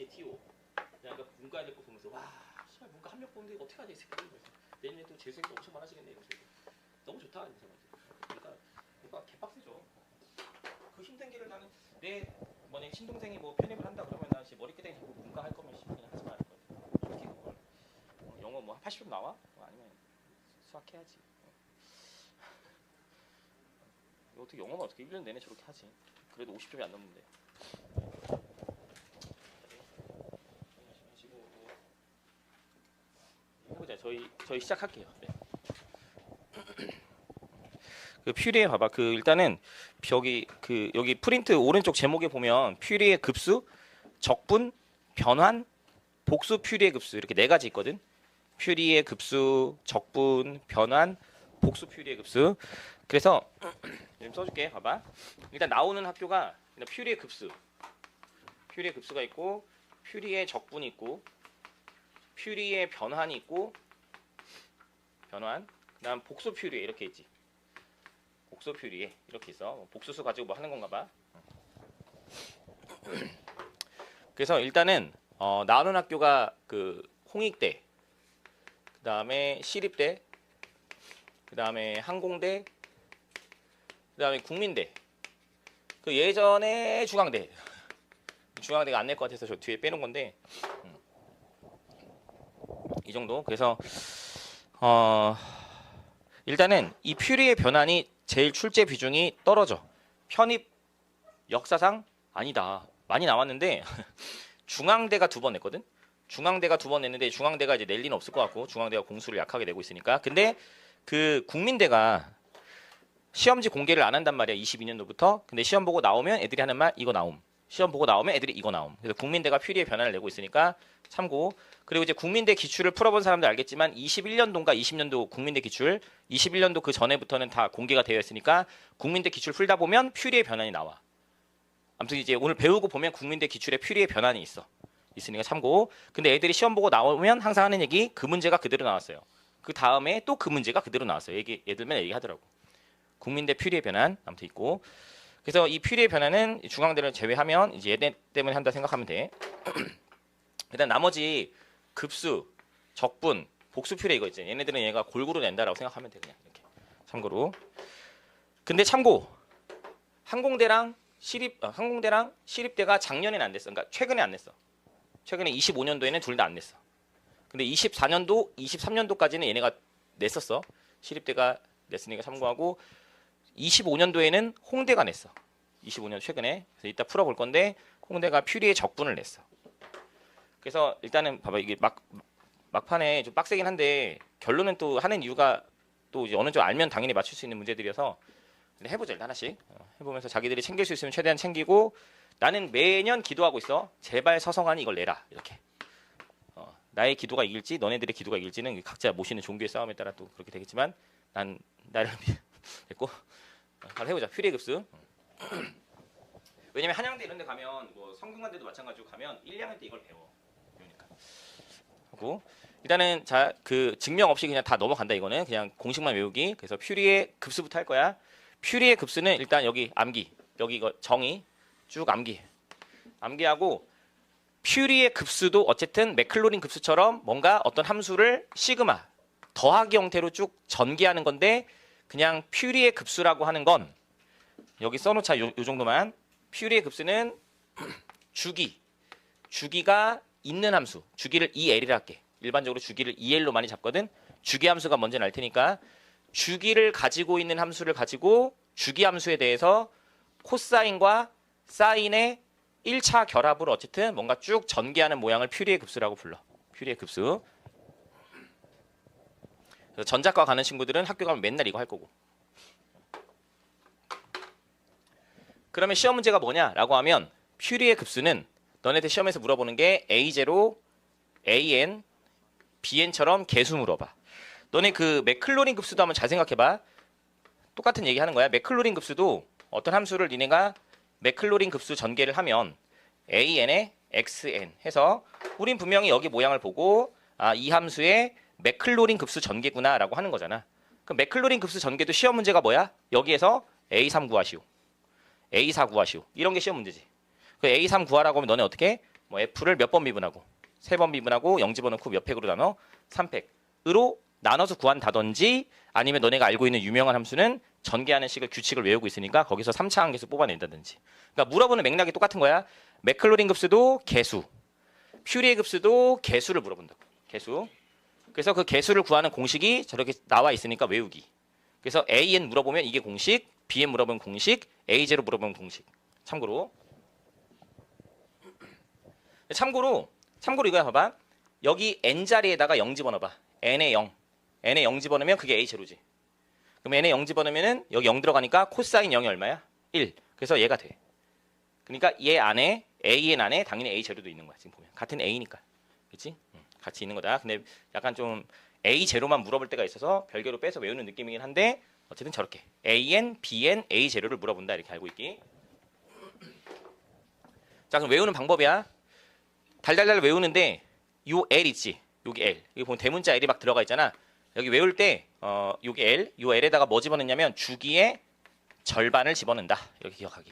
TO. 그러니까 문과 애들 거 보면서 와, 씨발 문과 합격 보는데 어떻게 하지 이 새끼들. 내년에 또 재수생도 엄청 많아지겠네 이러면서 너무 좋다 이런 생각이. 그러니까 문과 개빡세죠. 그 힘든 길을 나는 내 만약 친동생이 뭐 편입을 한다 그러면 나 머리끄댕이 잡고 문과 할 거면 그냥 하지 말할 것 같아. 솔직히 그걸 영어 뭐 80점 나와? 아니면 수학 해야지. 어떻게 영어는 어떻게 1년 내내 저렇게 하지? 그래도 50점이 안 넘는데. 해보자. 저희 시작할게요. 네. 그 퓨리에 봐봐. 그 일단은 여기 프린트 오른쪽 제목에 보면 퓨리의 급수, 적분, 변환, 복수 퓨리의 급수 이렇게 네 가지 있거든. 퓨리의 급수, 적분, 변환, 복수 퓨리의 급수. 그래서 좀 써줄게. 봐봐. 일단 나오는 학교가 퓨리의 급수, 퓨리의 급수가 있고, 퓨리의 적분이 있고, 퓨리의 변환이 있고, 변환. 그다음 복수 퓨리에 이렇게 있지. 복수 퓨리에 이렇게 있어. 복수수 가지고 뭐 하는 건가 봐. 그래서 일단은 나오는 학교가 그 홍익대, 그다음에 시립대, 그다음에 항공대, 그다음에 국민대. 그 예전에 중앙대가 안 낼 것 같아서 저 뒤에 빼놓은 건데 이 정도. 그래서 일단은 이 퓨리의 변환이 제일 출제 비중이 떨어져. 편입 역사상 아니다. 많이 나왔는데 중앙대가 2번 냈거든. 중앙대가 2번 냈는데 중앙대가 이제 낼 리는 없을 것 같고 중앙대가 공수를 약하게 내고 있으니까. 근데 그 국민대가 시험지 공개를 안 한단 말이야. 22년도부터. 근데 시험 보고 나오면 애들이 하는 말 이거 나옴. 시험 보고 나오면 애들이 이거 나옴. 그래서 국민대가 퓨리의 변환을 내고 있으니까 참고. 그리고 이제 국민대 기출을 풀어본 사람들 알겠지만 21년도인가 20년도 국민대 기출, 21년도 그 전에부터는 다 공개가 되어 있으니까 국민대 기출 풀다 보면 퓨리의 변환이 나와. 아무튼 이제 오늘 배우고 보면 국민대 기출에 퓨리의 변환이 있으니까 참고. 근데 애들이 시험 보고 나오면 항상 하는 얘기 그 문제가 그대로 나왔어요. 그 다음에 또 그 문제가 그대로 나왔어요. 애들만 얘기하더라고. 국민대 퓨리의 변환 아무튼 있고. 그래서 이 퓨리의 변환은 중앙대를 제외하면 이제 얘네 때문에 한다 생각하면 돼. 일단 나머지 급수, 적분, 복수 퓨리 이거 있지. 얘네들은 얘가 골고루 낸다라고 생각하면 돼. 그냥 이렇게 참고로. 근데 참고 항공대랑 시립대가 작년에는 안 냈어. 그러니까 최근에 안 냈어. 최근에 25년도에는 둘 다 안 냈어. 근데 24년도, 23년도까지는 얘네가 냈었어. 시립대가 냈으니까 참고하고 25년도에는 홍대가 냈어. 25년 최근에. 그래서 이따 풀어볼 건데 홍대가 퓨리의 적분을 냈어. 그래서 일단은 봐봐. 이게 막판에 좀 빡세긴 한데 결론은 또 하는 이유가 또 이제 어느 정도 알면 당연히 맞출 수 있는 문제들이어서 해보자. 일단 하나씩 해보면서 자기들이 챙길 수 있으면 최대한 챙기고. 나는 매년 기도하고 있어. 제발 서성한이 이걸 내라. 이렇게. 나의 기도가 이길지 너네들의 기도가 이길지는 각자 모시는 종교의 싸움에 따라 또 그렇게 되겠지만 난 나를 됐고. 바로 해보자. 퓨리의 급수. 왜냐면 한양대 이런 데 가면 뭐 성균관대도 마찬가지로 가면 1, 2학년 때 이걸 배워. 그러니까. 하고 일단은 자, 그 증명 없이 그냥 다 넘어간다. 이거는 그냥 공식만 외우기. 그래서 퓨리의 급수부터 할 거야. 퓨리의 급수는 일단 여기 암기. 여기 이거 정의 쭉 암기하고 퓨리의 급수도 어쨌든 맥클로린 급수처럼 뭔가 어떤 함수를 시그마 더하기 형태로 쭉 전개하는 건데 그냥 퓨리의 급수라고 하는 건 여기 써놓자. 요 정도만. 퓨리의 급수는 주기가 있는 함수. 주기를 2L이라 할게. 일반적으로 주기를 2L로 많이 잡거든. 주기 함수가 뭔지는 알 테니까 주기를 가지고 있는 함수를 가지고 주기 함수에 대해서 코사인과 사인의 1차 결합으로 어쨌든 뭔가 쭉 전개하는 모양을 퓨리의 급수라고 불러. 퓨리의 급수. 그래서 전작과 가는 친구들은 학교 가면 맨날 이거 할 거고. 그러면 시험 문제가 뭐냐라고 하면 퓨리의 급수는 너네들 시험에서 물어보는 게 A0, AN, BN처럼 개수 물어봐. 너네 그 맥클로린 급수도 한번 잘 생각해봐. 똑같은 얘기 하는 거야. 맥클로린 급수도 어떤 함수를 니네가 맥클로린 급수 전개를 하면 AN에 XN 해서 우린 분명히 여기 모양을 보고 이 함수의 맥클로린 급수 전개구나 라고 하는 거잖아. 그럼 맥클로린 급수 전개도 시험 문제가 뭐야? 여기에서 A3 구하시오. A4 구하시오. 이런 게 시험 문제지. 그 A3 구하라고 하면 너네 어떻게 해? 뭐 f를 몇 번 미분하고 3번 미분하고 0 집어넣고 몇 팩으로 나눠? 3팩으로 나눠서 구한다든지 아니면 너네가 알고 있는 유명한 함수는 전개하는 식을 규칙을 외우고 있으니까 거기서 3차 함계수 뽑아낸다든지. 그러니까 물어보는 맥락이 똑같은 거야. 맥클로린 급수도 개수, 퓨리의 급수도 개수를 물어본다고. 개수. 그래서 그 개수를 구하는 공식이 저렇게 나와 있으니까 외우기. 그래서 AN 물어보면 이게 공식, BN 물어보면 공식, A0 물어보면 공식. 참고로 이거야 봐봐. 여기 n 자리에다가 0 집어넣어봐. n에 0. n에 0 집어넣으면 그게 A0지. 그럼 n에 0 집어넣으면은 여기 0 들어가니까 코사인 0이 얼마야? 1. 그래서 얘가 돼. 그러니까 얘 안에 AN 안에 당연히 A0도 있는 거야. 지금 보면 같은 A니까. 그렇지? 같이 있는 거다. 근데 약간 좀 A0만 물어볼 때가 있어서 별개로 빼서 외우는 느낌이긴 한데 어쨌든 저렇게 AN, BN, A0를 물어본다 이렇게 알고 있기. 자, 그럼 외우는 방법이야. 달달달 외우는데 요 L 있지? 여기 L. 여기 보면 대문자 L이 막 들어가 있잖아. 여기 외울 때 여기 L, 요 L에다가 뭐 집어넣냐면 주기의 절반을 집어넣는다. 이렇게 기억하기.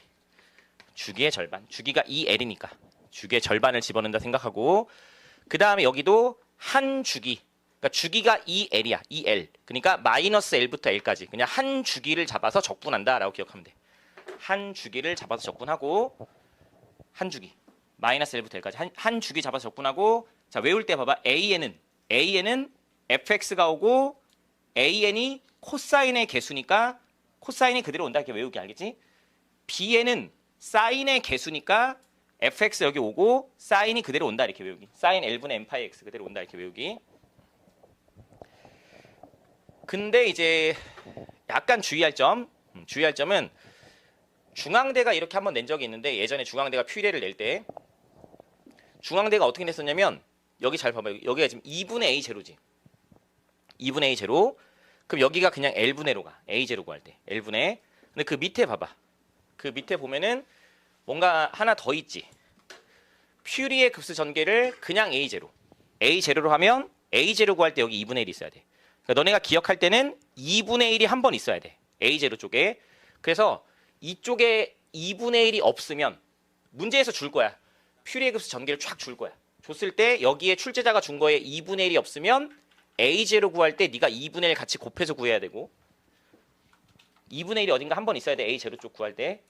주기의 절반. 주기가 2L이니까 주기의 절반을 집어넣는다 생각하고 그 다음에 여기도 한 주기. 그러니까 주기가 2L이야. 2L. 그러니까 마이너스 L부터 L까지 그냥 한 주기를 잡아서 적분한다라고 기억하면 돼. 한 주기를 잡아서 적분하고 한 주기. 마이너스 L부터 L까지 한 주기 잡아서 적분하고 자 외울 때 봐봐. AN은 fx가 오고 AN이 코사인의 개수니까 코사인이 그대로 온다 이렇게 외우기 알겠지? BN은 사인의 개수니까 fx 여기 오고 사인이 그대로 온다 이렇게 외우기. 사인 L분의 n파이 x 그대로 온다 이렇게 외우기. 근데 이제 약간 주의할 점은 중앙대가 이렇게 한번 낸 적이 있는데 예전에 중앙대가 퓨리를 낼 때 중앙대가 어떻게 냈었냐면 여기 잘 봐봐요. 여기가 지금 2분의 A 제로지. 2분의 A 제로. 그럼 여기가 그냥 L분의로 가. A 제로 구할 때. L분의. 근데 그 밑에 봐봐. 그 밑에 보면은 뭔가 하나 더 있지. 퓨리의 급수 전개를 그냥 A 제로. A 제로로 하면 A 제로 구할 때 여기 2분의 1이 있어야 돼. 그러니까 너네가 기억할 때는 2분의 1이 한 번 있어야 돼. A 제로 쪽에. 그래서 이쪽에 2분의 1이 없으면 문제에서 줄 거야. 퓨리의 급수 전개를 쫙 줄 거야. 줬을 때 여기에 출제자가 준 거에 2분의 1이 없으면 A0 구할 때 네가 2분의 1 같이 곱해서 구해야 되고 2분의 1이 어딘가 한 번 있어야 돼. A0 쪽 구할 때.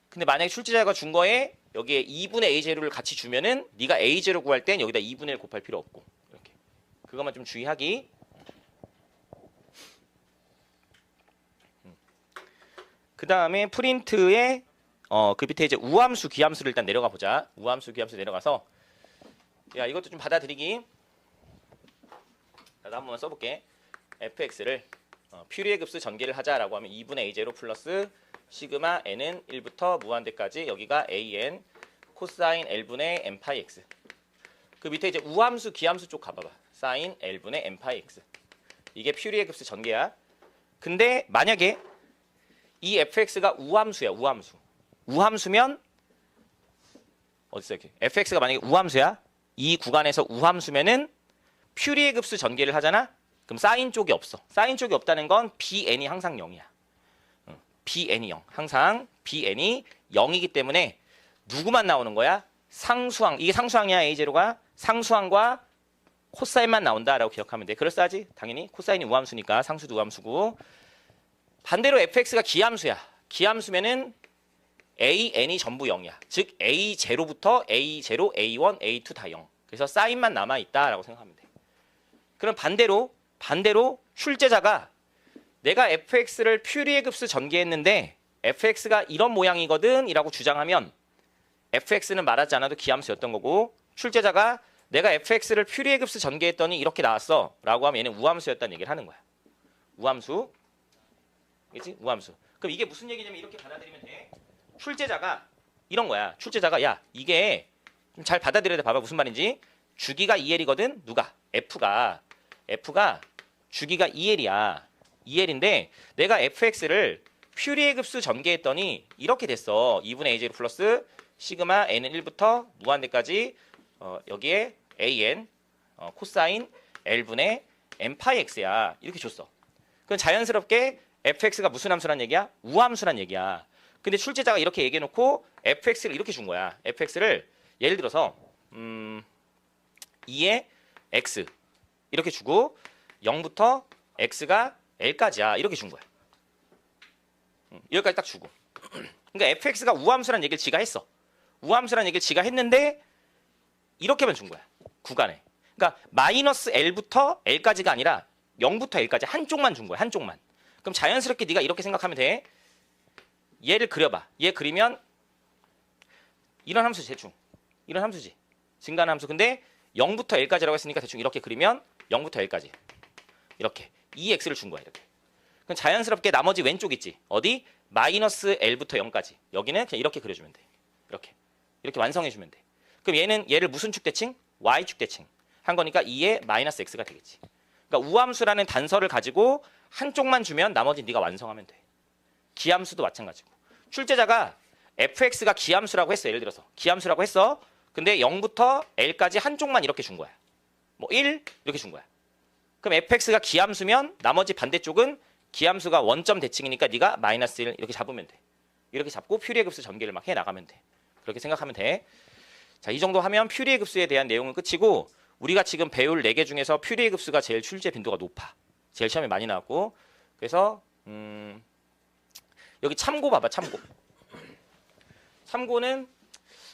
근데 만약에 출제자가 준 거에 여기에 2분의 A0를 같이 주면은 네가 A0 구할 땐 여기다 2분의 1 곱할 필요 없고 이렇게. 그것만 좀 주의하기. 그 다음에 프린트에 그 밑에 이제 우함수, 기함수를 일단 내려가 보자. 우함수, 기함수 내려가서 야 이것도 좀 받아들이기. 나도 한번 써볼게. fx를 퓨리의 급수 전개를 하자라고 하면 2분의 a0 플러스 시그마 n은 1부터 무한대까지 여기가 an 코사인 l분의 n파이 x. 그 밑에 이제 우함수, 기함수 쪽 가봐봐. 사인 l분의 n파이 x. 이게 퓨리의 급수 전개야. 근데 만약에 이 fx가 우함수야. 우함수면 어딨어 이렇게. fx가 만약에 우함수야. 이 구간에서 우함수면은 퓨리의 급수 전개를 하잖아. 그럼 사인 쪽이 없어. 사인 쪽이 없다는 건 bn이 항상 0이야. bn이 0. 항상 bn이 0이기 때문에 누구만 나오는 거야? 상수항. 이게 상수항이야. A0가. 상수항과 코사인만 나온다라고 기억하면 돼. 그럴싸하지? 당연히 코사인이 우함수니까 상수도 우함수고. 반대로 fx가 기함수야. 기함수면은 an이 전부 0이야. 즉 a0부터 a0, a1, a2 다 0. 그래서 사인만 남아있다라고 생각하면 돼. 그럼 반대로 출제자가 내가 fx를 퓨리의 급수 전개했는데 fx가 이런 모양이거든 이라고 주장하면 fx는 말하지 않아도 기함수였던 거고 출제자가 내가 fx를 퓨리의 급수 전개했더니 이렇게 나왔어 라고 하면 얘는 우함수였다는 얘기를 하는 거야. 우함수. 그치? 우함수. 그럼 이게 무슨 얘기냐면 이렇게 받아들이면 돼. 출제자가 이런 거야. 출제자가 야 이게 좀 잘 받아들여야 돼. 봐봐 무슨 말인지. 주기가 2L이거든. 누가? F가 주기가 2L이야. 2L인데 내가 fx를 퓨리의 급수 전개했더니 이렇게 됐어. 2분의 a0 플러스 시그마 n은 1부터 무한대까지 여기에 an 코사인 l분의 n파이 x야. 이렇게 줬어. 그럼 자연스럽게 fx가 무슨 함수란 얘기야? 우함수란 얘기야. 근데 출제자가 이렇게 얘기해놓고 fx를 이렇게 준 거야. fx를 예를 들어서 2에 x 이렇게 주고 0부터 x가 l까지야 이렇게 준 거야. 여기까지 딱 주고. 그러니까 fx가 우함수라는 얘기를 지가 했어. 우함수라는 얘기를 지가 했는데 이렇게만 준 거야. 구간에. 그러니까 마이너스 l부터 l까지가 아니라 0부터 l까지 한쪽만 준 거야. 한쪽만. 그럼 자연스럽게 네가 이렇게 생각하면 돼. 얘를 그려봐. 얘 그리면 이런 함수지 대충. 이런 함수지. 증가하는 함수. 근데 0부터 l까지라고 했으니까 대충 이렇게 그리면 0부터 l까지. 이렇게. 2x를 준 거야. 이렇게. 그럼 자연스럽게 나머지 왼쪽 있지. 어디? 마이너스 l부터 0까지. 여기는 그냥 이렇게 그려주면 돼. 이렇게. 이렇게 완성해주면 돼. 그럼 얘를 무슨 축 대칭? y축 대칭. 한 거니까 2에 마이너스 x가 되겠지. 그러니까 우함수라는 단서를 가지고 한쪽만 주면 나머지 네가 완성하면 돼. 기함수도 마찬가지고. 출제자가 fx가 기함수라고 했어. 예를 들어서. 기함수라고 했어. 근데 0부터 l까지 한쪽만 이렇게 준 거야. 뭐 1 이렇게 준 거야. 그럼 fx가 기함수면 나머지 반대쪽은 기함수가 원점 대칭이니까 네가 마이너스 1 이렇게 잡으면 돼. 이렇게 잡고 퓨리에 급수 전개를 막 해나가면 돼. 그렇게 생각하면 돼. 자, 이 정도 하면 퓨리에 급수에 대한 내용은 끝이고 우리가 지금 배울 4개 중에서 퓨리에 급수가 제일 출제 빈도가 높아. 제일 시험에 많이 나왔고 그래서 여기 참고 봐봐. 참고. 참고는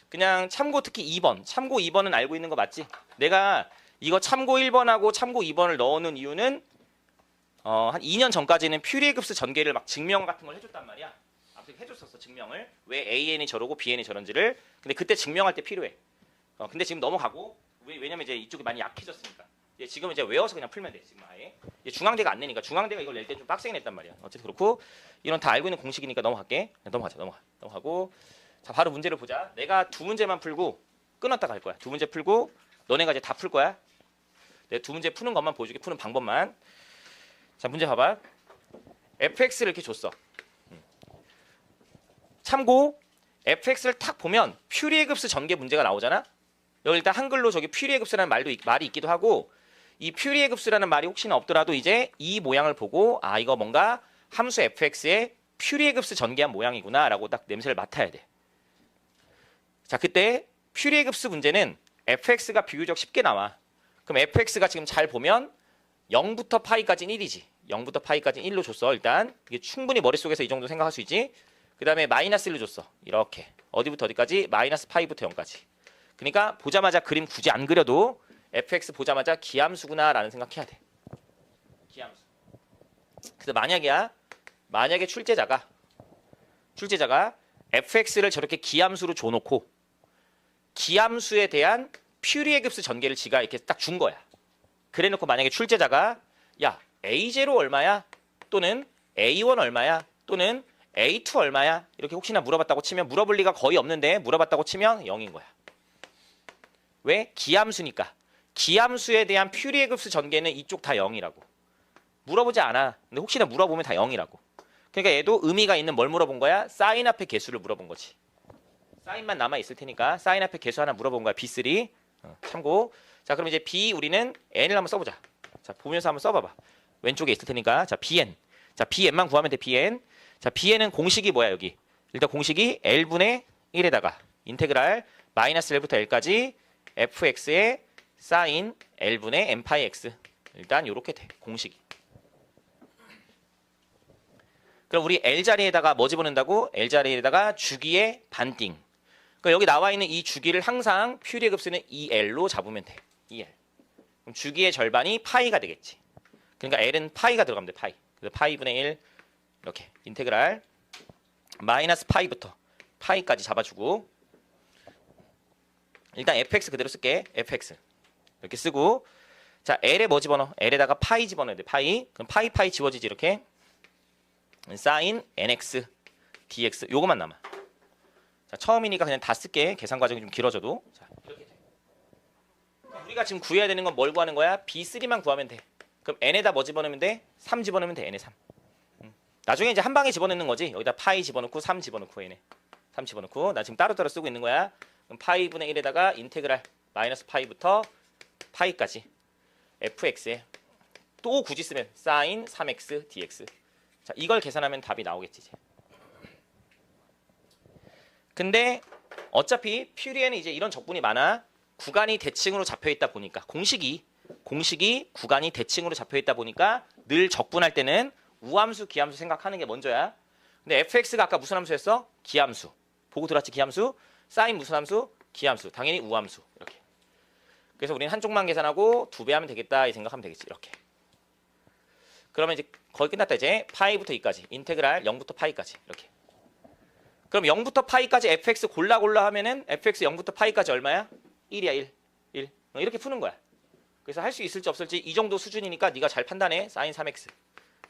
그냥 참고 특히 2번. 참고 2번은 알고 있는 거 맞지? 내가 이거 참고 1번하고 참고 2번을 넣어놓은 이유는 한 2년 전까지는 퓨리에 급수 전개를 막 증명 같은 걸 해줬단 말이야. 앞에 해줬었어 증명을. 왜 AN이 저러고 BN이 저런지를. 근데 그때 증명할 때 필요해. 근데 지금 넘어가고 왜냐면 이제 이쪽이 많이 약해졌으니까. 지금 이제 외워서 그냥 풀면 돼. 지금 아예. 중앙대가 안 내니까 중앙대가 이걸 낼 때 좀 빡세게 냈단 말이야. 어쨌든 그렇고 이런 다 알고 있는 공식이니까 넘어갈게. 넘어가고 자 바로 문제를 보자. 내가 두 문제만 풀고 끊었다가 할 거야. 두 문제 풀고 너네가 이제 다 풀 거야. 내가 두 문제 푸는 것만 보여줄게. 푸는 방법만. 자 문제 봐봐. fx를 이렇게 줬어. 참고 fx를 탁 보면 퓨리에 급수 전개 문제가 나오잖아. 여기 일단 한글로 저기 퓨리에 급수라는 말이 있기도 하고 이 퓨리에 급수라는 말이 혹시나 없더라도 이제 이 모양을 보고 아 이거 뭔가 함수 fx의 퓨리에 급수 전개한 모양이구나 라고 딱 냄새를 맡아야 돼. 자 그때 퓨리에 급수 문제는 fx가 비교적 쉽게 나와. 그럼 fx가 지금 잘 보면 0부터 파이까지는 1이지. 0부터 파이까지는 1로 줬어. 일단 이게 충분히 머릿속에서 이 정도 생각할 수 있지. 그 다음에 마이너스 1로 줬어. 이렇게. 어디부터 어디까지? 마이너스 파이부터 0까지. 그러니까 보자마자 그림 굳이 안 그려도 fx 보자마자 기함수구나 라는 생각해야 돼. 기함수. 그래서 만약에 출제자가 fx를 저렇게 기함수로 줘놓고 기함수에 대한 퓨리에 급수 전개를 지가 이렇게 딱 준 거야. 그래놓고 만약에 출제자가 야 a0 얼마야? 또는 a1 얼마야? 또는 a2 얼마야? 이렇게 혹시나 물어봤다고 치면 물어볼 리가 거의 없는데 물어봤다고 치면 0인 거야. 왜? 기함수니까. 기함수에 대한 퓨리에 급수 전개는 이쪽 다 0이라고. 물어보지 않아. 근데 혹시나 물어보면 다 0이라고. 그러니까 얘도 의미가 있는 뭘 물어본 거야? 사인 앞에 개수를 물어본 거지. 사인만 남아있을 테니까 사인 앞에 개수 하나 물어본 거야. B3. 참고. 자 그럼 이제 B 우리는 N을 한번 써보자. 자 보면서 한번 써봐봐. 왼쪽에 있을 테니까. 자 BN. 자 BN만 구하면 돼. BN. 자 BN은 공식이 뭐야 여기. 일단 공식이 L분의 1에다가 인테그랄 마이너스 L부터 L까지 fx의 사인 L분의 n 파이 x. 일단 요렇게 돼. 공식이. 그럼 우리 L 자리에다가 뭐 집어넣는다고? L 자리에다가 주기의 반띵. 그러니까 여기 나와 있는 이 주기를 항상 퓨리에 급수는 2L로 잡으면 돼. 2L. 그럼 주기의 절반이 파이가 되겠지. 그러니까 L은 파이가 들어가면 돼. 파이. 그래서 파이분의 1 이렇게 인테그랄 마이너스 파이부터 파이까지 잡아주고 일단 fx 그대로 쓸게. fx 이렇게 쓰고 자 L에 뭐 집어넣어? L에다가 파이 집어넣어야 돼. 파이. 그럼 파이 지워지지 이렇게. 사인 nx dx 요거만 남아. 자 처음이니까 그냥 다 쓸게. 계산 과정이 좀 길어져도. 자 이렇게 돼. 우리가 지금 구해야 되는 건 뭘 구하는 거야? B3만 구하면 돼. 그럼 n에다 뭐 집어넣으면 돼? 3 집어넣으면 돼. n에 3. 나중에 이제 한 방에 집어넣는 거지. 여기다 파이 집어넣고 3 집어넣고 n에 3 집어넣고 나 지금 따로따로 쓰고 있는 거야. 그럼 파이분의 1에다가 인테그랄 마이너스 파이부터 파이까지 fx에 또 굳이 쓰면 사인 3x dx. 자 이걸 계산하면 답이 나오겠지 이제. 근데 어차피 퓨리에는 이제 이런 적분이 많아. 구간이 대칭으로 잡혀 있다 보니까 공식이 구간이 대칭으로 잡혀 있다 보니까 늘 적분할 때는 우함수, 기함수 생각하는 게 먼저야. 근데 fx가 아까 무슨 함수였어? 기함수. 보고 들었지? 기함수. 사인 무슨 함수? 기함수. 당연히 우함수. 이렇게. 그래서 우리는 한쪽만 계산하고 2배 하면 되겠다 이 생각하면 되겠지. 이렇게. 그러면 이제 거의 끝났다. 이제 파이부터 2까지. 인테그랄 0부터 파이까지. 이렇게. 그럼 0부터 파이까지 fx 골라 하면은 fx 0부터 파이까지 얼마야? 1이야 1. 이렇게 푸는 거야. 그래서 할 수 있을지 없을지 이 정도 수준이니까 네가 잘 판단해. 사인 3x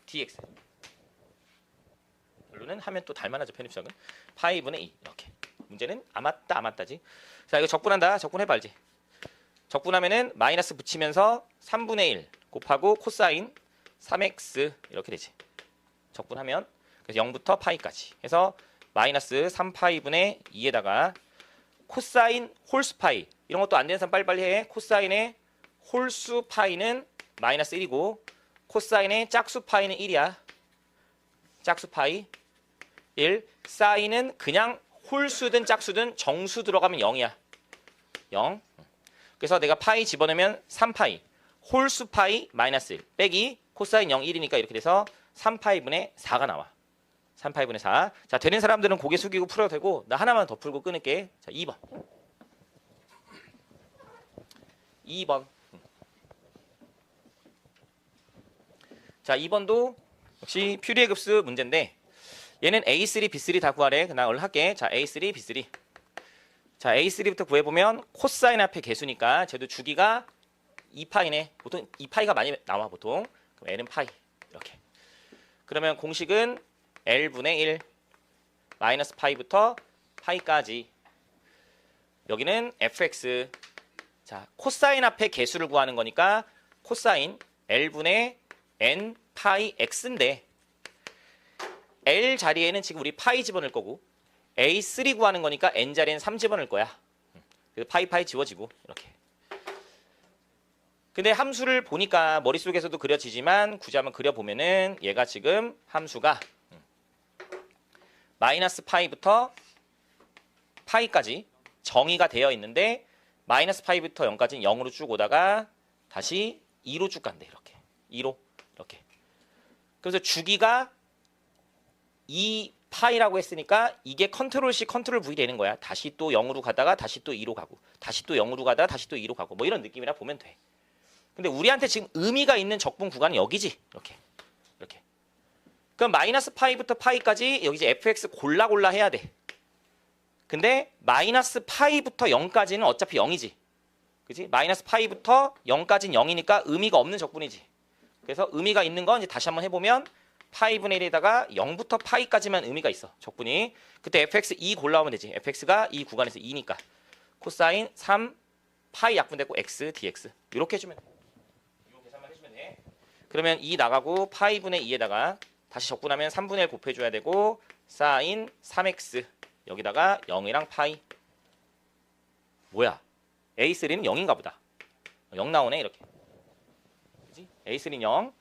dx. 결론은 하면 또 닮아나죠. 편입수학은. 파이 분의 2 이렇게. 문제는 안 맞다지. 자, 이거 적분한다. 적분해봐 알지? 적분하면은 마이너스 붙이면서 3분의 1 곱하고 코사인 3x 이렇게 되지. 적분하면 그래서 0부터 파이까지 해서 마이너스 3파이분의 2에다가 코사인 홀수 파이 이런 것도 안 되는 사람 빨리빨리 해. 코사인의 홀수 파이는 마이너스 1이고 코사인의 짝수 파이는 1이야. 짝수 파이 1. 사인은 그냥 홀수든 짝수든 정수 들어가면 0이야. 0. 그래서 내가 파이 집어넣으면 3파이 홀수 파이 마이너스 1 빼기 코사인 0 1이니까 이렇게 돼서 3파이분의 4가 나와. 3파이분의 4. 자, 되는 사람들은 고개 숙이고 풀어도 되고 나 하나만 더 풀고 끊을게. 자, 2번. 2번. 자, 2번도 역시 퓨리에 급수 문제인데 얘는 A3, B3 다 구하래. 나 얼른 할게. 자, A3, B3. 자, A3부터 구해보면 코사인 앞에 개수니까 쟤도 주기가 2파이네. 보통 2파이가 많이 나와 보통. 그럼 L은 파이. 이렇게. 그러면 공식은 L분의 1 마이너스 파이부터 파이까지. 여기는 fx. 자, 코사인 앞에 개수를 구하는 거니까 코사인 L분의 n 파이 x인데 L 자리에는 지금 우리 파이 집어넣을 거고 A3 구하는 거니까 n 자리에는 3 집어넣을 거야. 그래서 파이 지워지고 이렇게. 근데 함수를 보니까 머릿속에서도 그려지지만 굳이 한번 그려보면은 얘가 지금 함수가 마이너스 파이부터 파이까지 정의가 되어 있는데 마이너스 파이부터 0까지는 0으로 쭉 오다가 다시 2로 쭉 간대. 이렇게 2로 이렇게. 그래서 주기가 2파이라고 했으니까 이게 컨트롤 C 컨트롤 V 되는 거야. 다시 또 0으로 가다가 다시 또 2로 가고 다시 또 0으로 가다가 다시 또 2로 가고 뭐 이런 느낌이라 보면 돼. 근데 우리한테 지금 의미가 있는 적분 구간은 여기지. 이렇게. 그럼 마이너스 파이부터 파이까지 여기 이제 fx 골라 해야 돼. 근데 마이너스 파이부터 0까지는 어차피 0이지. 그지? 마이너스 파이부터 0까지는 0이니까 의미가 없는 적분이지. 그래서 의미가 있는 건 이제 다시 한번 해보면 파이분의 1에다가 0부터 파이까지만 의미가 있어. 적분이. 그때 fx 2 골라오면 되지. fx가 이 구간에서 2니까. 코사인 3 파이 약분되고 x dx. 이렇게 해주면 돼. 이 계산만 해주면 돼. 그러면 2 나가고 파이분의 2에다가 다시 적분하면 3분의 1 곱해줘야 되고 사인 3x 여기다가 0이랑 파이. 뭐야? A3는 0인가 보다. 0 나오네 이렇게. 그치? A3는 0.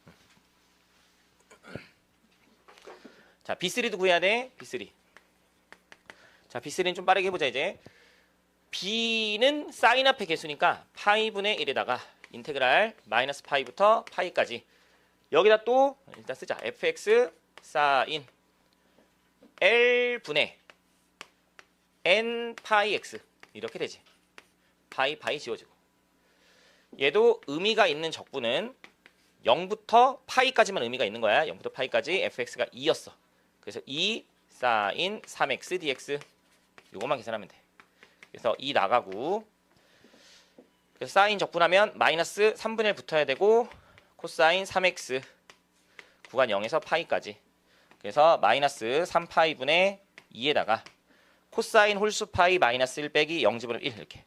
자, B3도 구해야 돼. B3. 자, B3는 좀 빠르게 해보자 이제. B는 사인 앞의 개수니까 파이분의 1에다가 인테그랄 마이너스 파이부터 파이까지. 여기다 또 일단 쓰자. fx 사인 L분의 n 파이 x 이렇게 되지. 파이 지워지고. 얘도 의미가 있는 적분은 0부터 파이까지만 의미가 있는 거야. 0부터 파이까지 fx가 2였어. 그래서 2 사인 3x dx 요것만 계산하면 돼. 그래서 2 나가고 그래서 사인 적분하면 마이너스 3분의 1 붙어야 되고 코사인 3x 구간 0에서 파이까지. 그래서 마이너스 3파이분의 2에다가 코사인 홀수 파이 마이너스 1 빼기 0 집어넣으면 1 이렇게.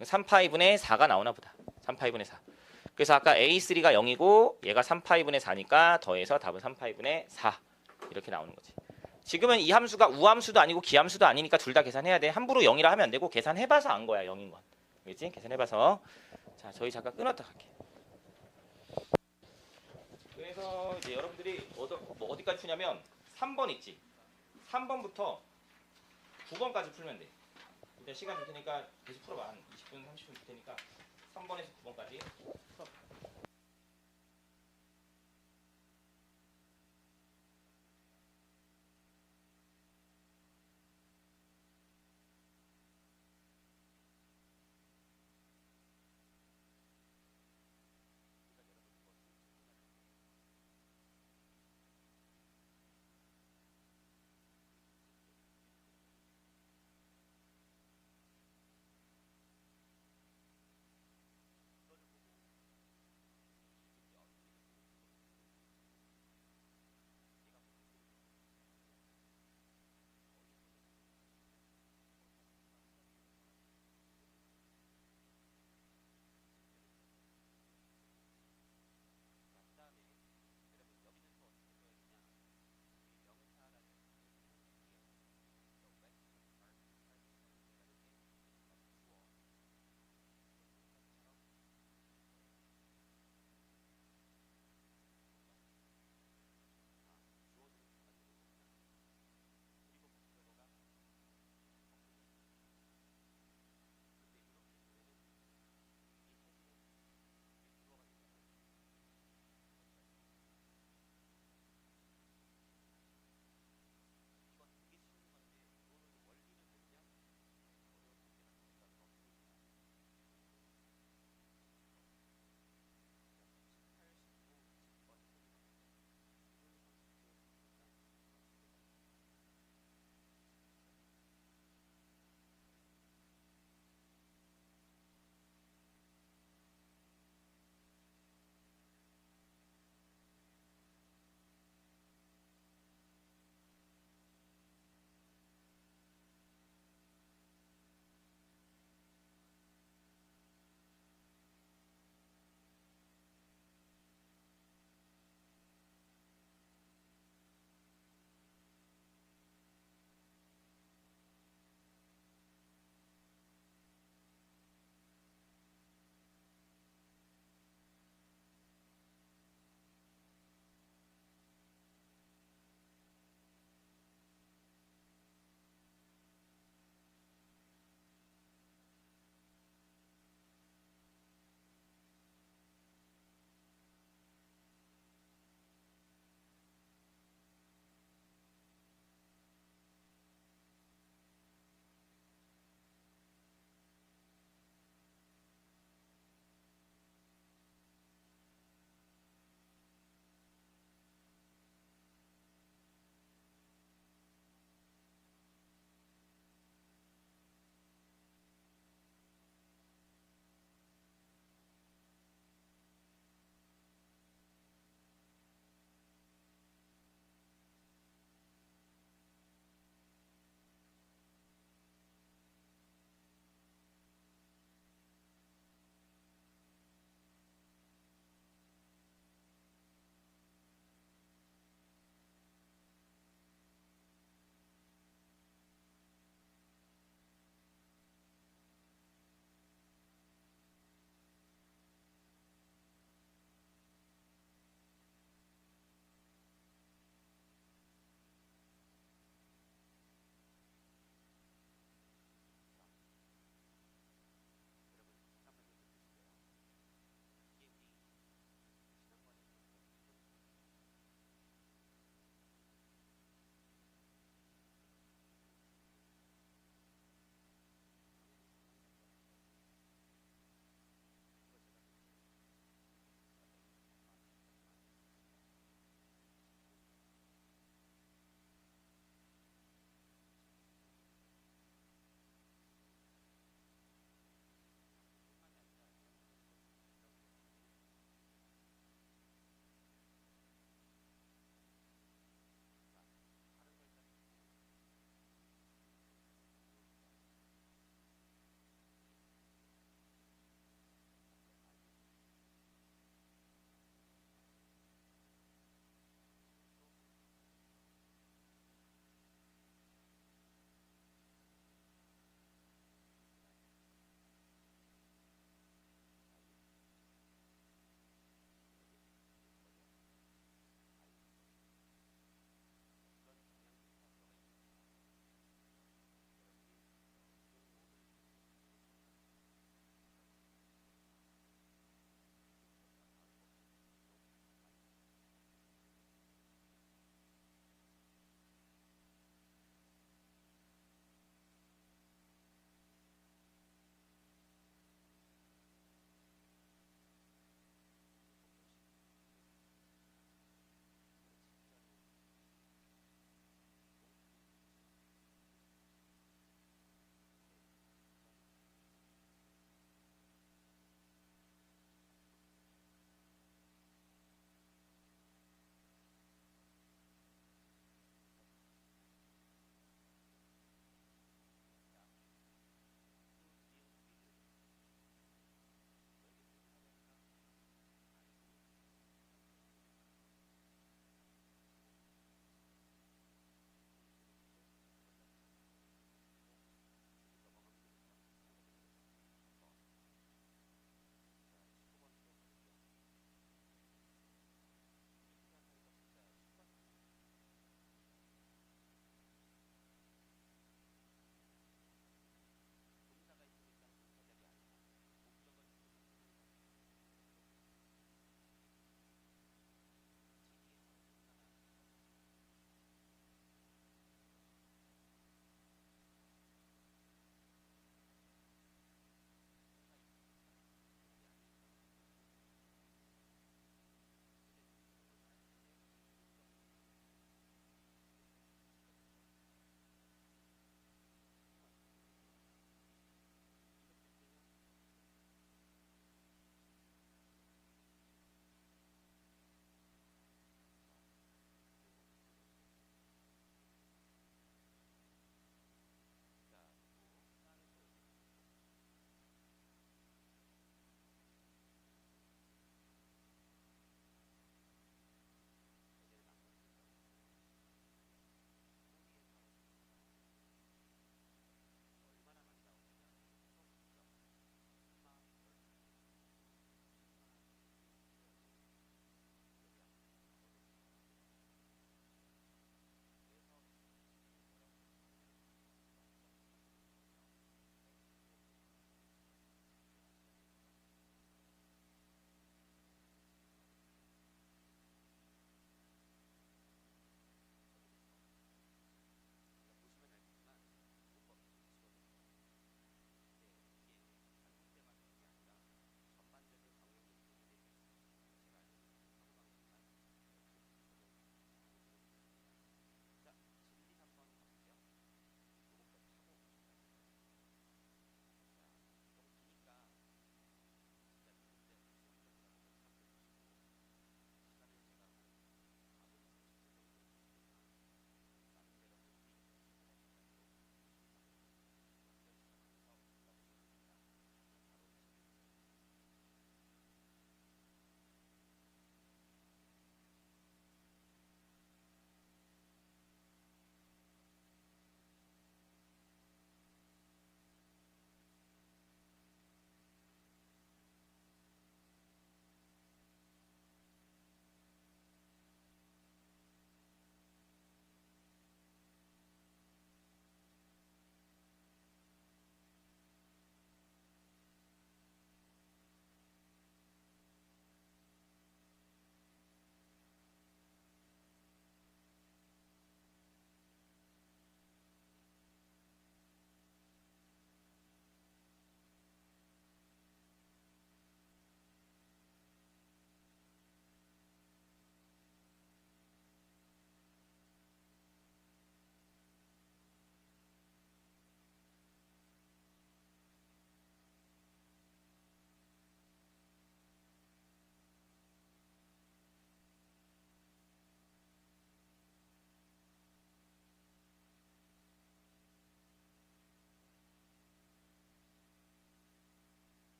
3파이분의 4가 나오나 보다. 3파이분의 4. 그래서 아까 A3가 0이고 얘가 3파이분의 4니까 더해서 답은 3파이분의 4 이렇게 나오는 거지. 지금은 이 함수가 우함수도 아니고 기함수도 아니니까 둘 다 계산해야 돼. 함부로 0이라 하면 안 되고 계산해봐서 안 거야 0인 건. 알겠지? 계산해봐서. 자, 저희 잠깐 끊었다 갈게. 그래서 이제 여러분들이 어디까지 푸냐면 3번 있지. 3번부터 9번까지 풀면 돼. 일단 시간 줄 테니까 계속 풀어봐. 한 20분, 30분 줄 테니까 3번에서 9번까지 풀어봐.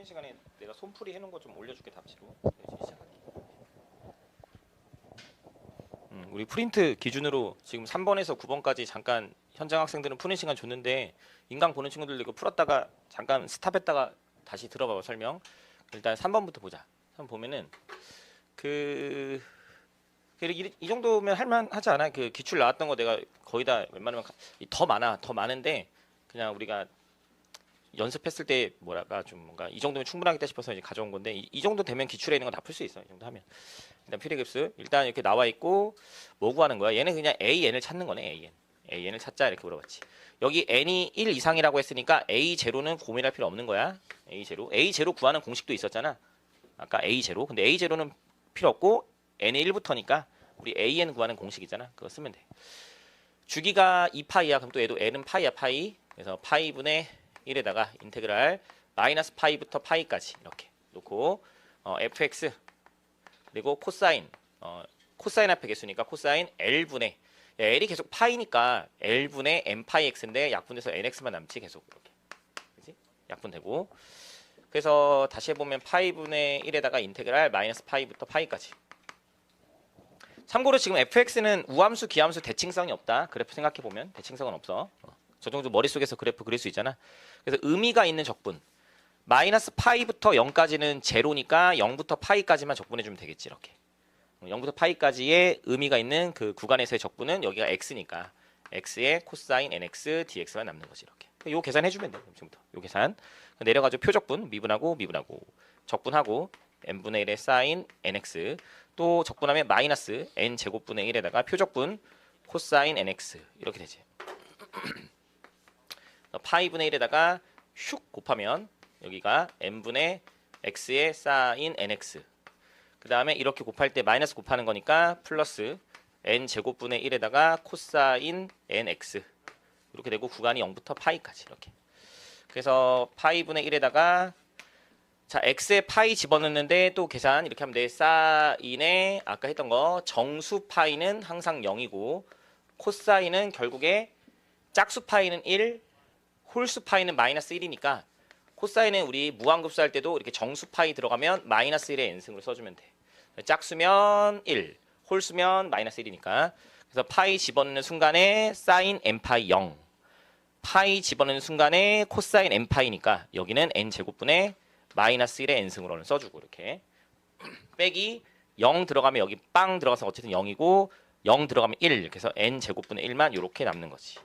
시간에 내가 손풀이 해놓은 거 좀 올려줄게 답지로. 우리 프린트 기준으로 지금 3번에서 9번까지 잠깐 현장 학생들은 푸는 시간 줬는데 인강 보는 친구들도 이거 풀었다가 잠깐 스탑했다가 다시 들어봐봐 설명. 일단 3번부터 보자. 3번 보면은 이 정도면 할만하지 않아? 그 기출 나왔던 거 내가 거의 다 웬만하면 더 많은데 그냥 우리가 연습했을 때 뭐랄까 좀 뭔가 이 정도면 충분하겠다 싶어서 이제 가져온 건데 이 정도 되면 기출에 있는 건 다 풀 수 있어. 이 정도 하면 일단 퓨리급수 일단 이렇게 나와 있고 뭐 구하는 거야? 얘는 그냥 AN을 찾는 거네. AN을 찾자 이렇게 물어봤지. 여기 n이 1 이상이라고 했으니까 A0는 고민할 필요 없는 거야. A0 구하는 공식도 있었잖아. 아까 A0 근데 A0는 필요 없고 n이 1부터니까 우리 AN 구하는 공식이잖아. 그거 쓰면 돼. 주기가 2파이야. 그럼 또 얘도 n은 파이야 파이. 그래서 파이분의 1에다가 인테그랄 마이너스 파이부터 파이까지 이렇게 놓고 fx 그리고 코사인 코사인 앞에 개수니까 코사인 L분의 L이 계속 파이니까 L분의 n파이 x인데 약분돼서 nx만 남지 계속 이렇게 그치? 약분되고 그래서 다시 해보면 파이분의 1에다가 인테그랄 마이너스 파이부터 파이까지. 참고로 지금 fx는 우함수 기함수 대칭성이 없다. 그래프 생각해보면 대칭성은 없어. 저 정도 머릿속에서 그래프 그릴 수 있잖아. 그래서 의미가 있는 적분 마이너스 파이부터 0까지는 제로니까 0부터 파이까지만 적분해주면 되겠지. 이렇게 0부터 파이까지의 의미가 있는 그 구간에서의 적분은 여기가 x니까 x의 코사인 nx dx만 남는 거지. 이렇게 요 계산해주면 돼. 지금부터 요 계산 내려가지고 표적분 미분하고 적분하고 n분의 1의 사인 nx 또 적분하면 마이너스 n제곱분의 1에다가 표적분 코사인 nx 이렇게 되지. 파이분의 1에다가 슉 곱하면 여기가 n분의 x의 사인 nx 그 다음에 이렇게 곱할 때 마이너스 곱하는 거니까 플러스 n제곱분의 1에다가 코사인 nx 이렇게 되고 구간이 0부터 파이까지 이렇게. 그래서 파이분의 1에다가 자 x에 파이 집어넣는데 또 계산 이렇게 하면 돼. 사인의 아까 했던 거 정수 파이는 항상 0이고 코사인은 결국에 짝수 파이는 1 홀수 파이는 마이너스 1이니까 코사인은 우리 무한급수 할 때도 이렇게 정수 파이 들어가면 마이너스 1의 n승으로 써주면 돼. 짝수면 1 홀수면 마이너스 1이니까 그래서 파이 집어넣는 순간에 사인 n파이 0 파이 집어넣는 순간에 코사인 n파이니까 여기는 n제곱분의 마이너스 1의 n승으로는 써주고 이렇게 빼기 0 들어가면 여기 빵 들어가서 어쨌든 0이고 0 들어가면 1 그래서 n제곱분의 1만 이렇게 남는 거지.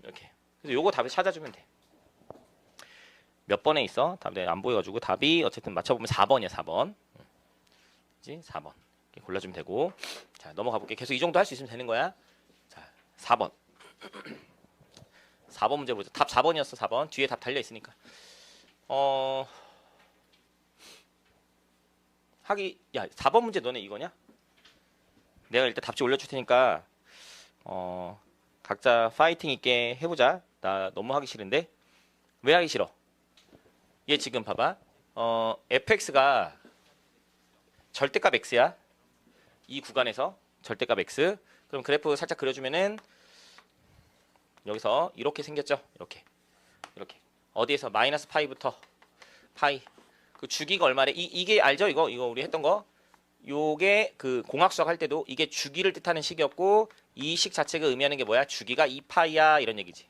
이렇게 그래서 요거 답을 찾아주면 돼. 몇 번에 있어? 답이 안 보여가지고 답이 어쨌든 맞춰보면 4번이야 4번. 그치? 4번 이렇게 골라주면 되고 자 넘어가 볼게. 계속 이 정도 할 수 있으면 되는 거야. 자 4번 4번 문제 보자. 답 4번이었어 4번. 뒤에 답 달려 있으니까 야 4번 문제 너네 이거냐? 내가 일단 답지 올려줄 테니까 각자 파이팅 있게 해보자. 나 너무 하기 싫은데. 왜 하기 싫어? 얘 지금 봐봐. fx가 절대값 x야. 이 구간에서 절대값 x. 그럼 그래프 살짝 그려주면은 여기서 이렇게 생겼죠. 이렇게 어디에서 마이너스 파이부터 파이. 그 주기가 얼마래? 이게 알죠? 이거 우리 했던 거. 요게 그 공학수학 할 때도 이게 주기를 뜻하는 식이었고 이 식 자체가 의미하는 게 뭐야? 주기가 2파이야 이런 얘기지.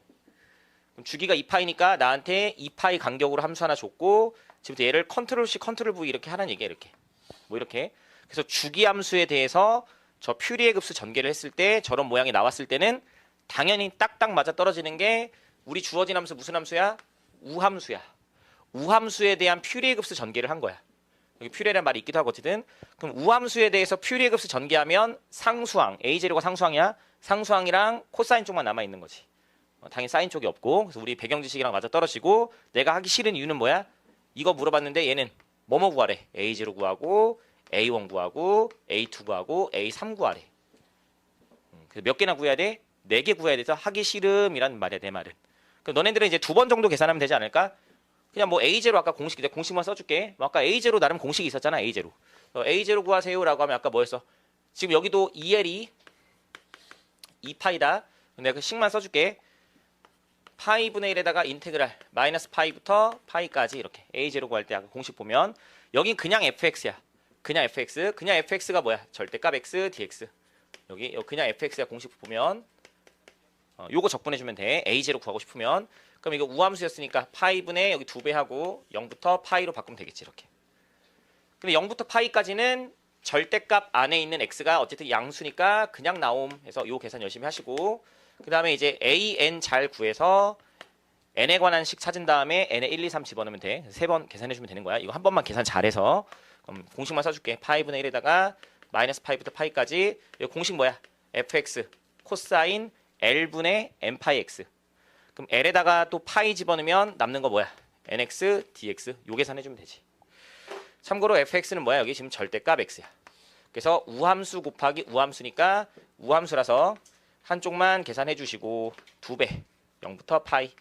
그럼 주기가 2파이니까 나한테 2파이 간격으로 함수 하나 줬고 지금부터 얘를 컨트롤 C 컨트롤 V 이렇게 하는 얘기야. 이렇게 뭐 이렇게. 그래서 주기 함수에 대해서 저 퓨리에 급수 전개를 했을 때 저런 모양이 나왔을 때는 당연히 딱딱 맞아 떨어지는 게 우리 주어진 함수 무슨 함수야? 우함수야. 우함수에 대한 퓨리에 급수 전개를 한 거야. 여기 퓨리라는 말이 있기도 하거든. 그럼 우함수에 대해서 퓨리에 급수 전개하면 상수항, A0가 상수항이야. 상수항이랑 코사인 쪽만 남아 있는 거지. 당연히 사인 쪽이 없고. 그래서 우리 배경 지식이랑 맞아 떨어지고 내가 하기 싫은 이유는 뭐야? 이거 물어봤는데 얘는 뭐뭐 구하래? A0 구하고 A1 구하고 A2 구하고 A3 구하래. 그래서 몇 개나 구해야 돼? 4개 구해야 돼서 하기 싫음이란 말이야. 내 말은. 그럼 너네들은 이제 2번 정도 계산하면 되지 않을까? 그냥 뭐 A0 아까 공식만 써줄게. 뭐 아까 A0 나름 공식이 있었잖아. A0. A0 구하세요라고 하면 아까 뭐였어? 지금 여기도 EL이 2파이다. 내가 그 식만 써줄게. 파이분의 1에다가 인테그랄 마이너스 파이부터 파이까지 이렇게 a0 구할 때 아까 공식 보면 여긴 그냥 fx야. 그냥 fx. 그냥 fx가 뭐야? 절대값 x dx. 여기 그냥 fx야. 공식 보면 요거 적분해주면 돼. a0 구하고 싶으면. 그럼 이거 우함수였으니까 파이분의 여기 2배 하고 0부터 파이로 바꾸면 되겠지. 이렇게. 근데 0부터 파이까지는 절대값 안에 있는 x가 어쨌든 양수니까 그냥 나옴 해서 요 계산 열심히 하시고 그 다음에 이제 an 잘 구해서 n에 관한 식 찾은 다음에 n에 1, 2, 3 집어넣으면 돼. 3번 계산해주면 되는 거야. 이거 한 번만 계산 잘해서 그럼 공식만 써줄게. 파이분의 1에다가 마이너스 파이부터 파이까지 여기 공식 뭐야? fx 코사인 l분의 n파이 x. 그럼 l에다가 또 파이 집어넣으면 남는 거 뭐야? nx dx. 요 계산해주면 되지. 참고로 fx는 뭐야? 여기 지금 절대값 x야. 그래서 우함수 곱하기 우함수니까 우함수라서 한쪽만 계산해 주시고 2배 0부터 파이.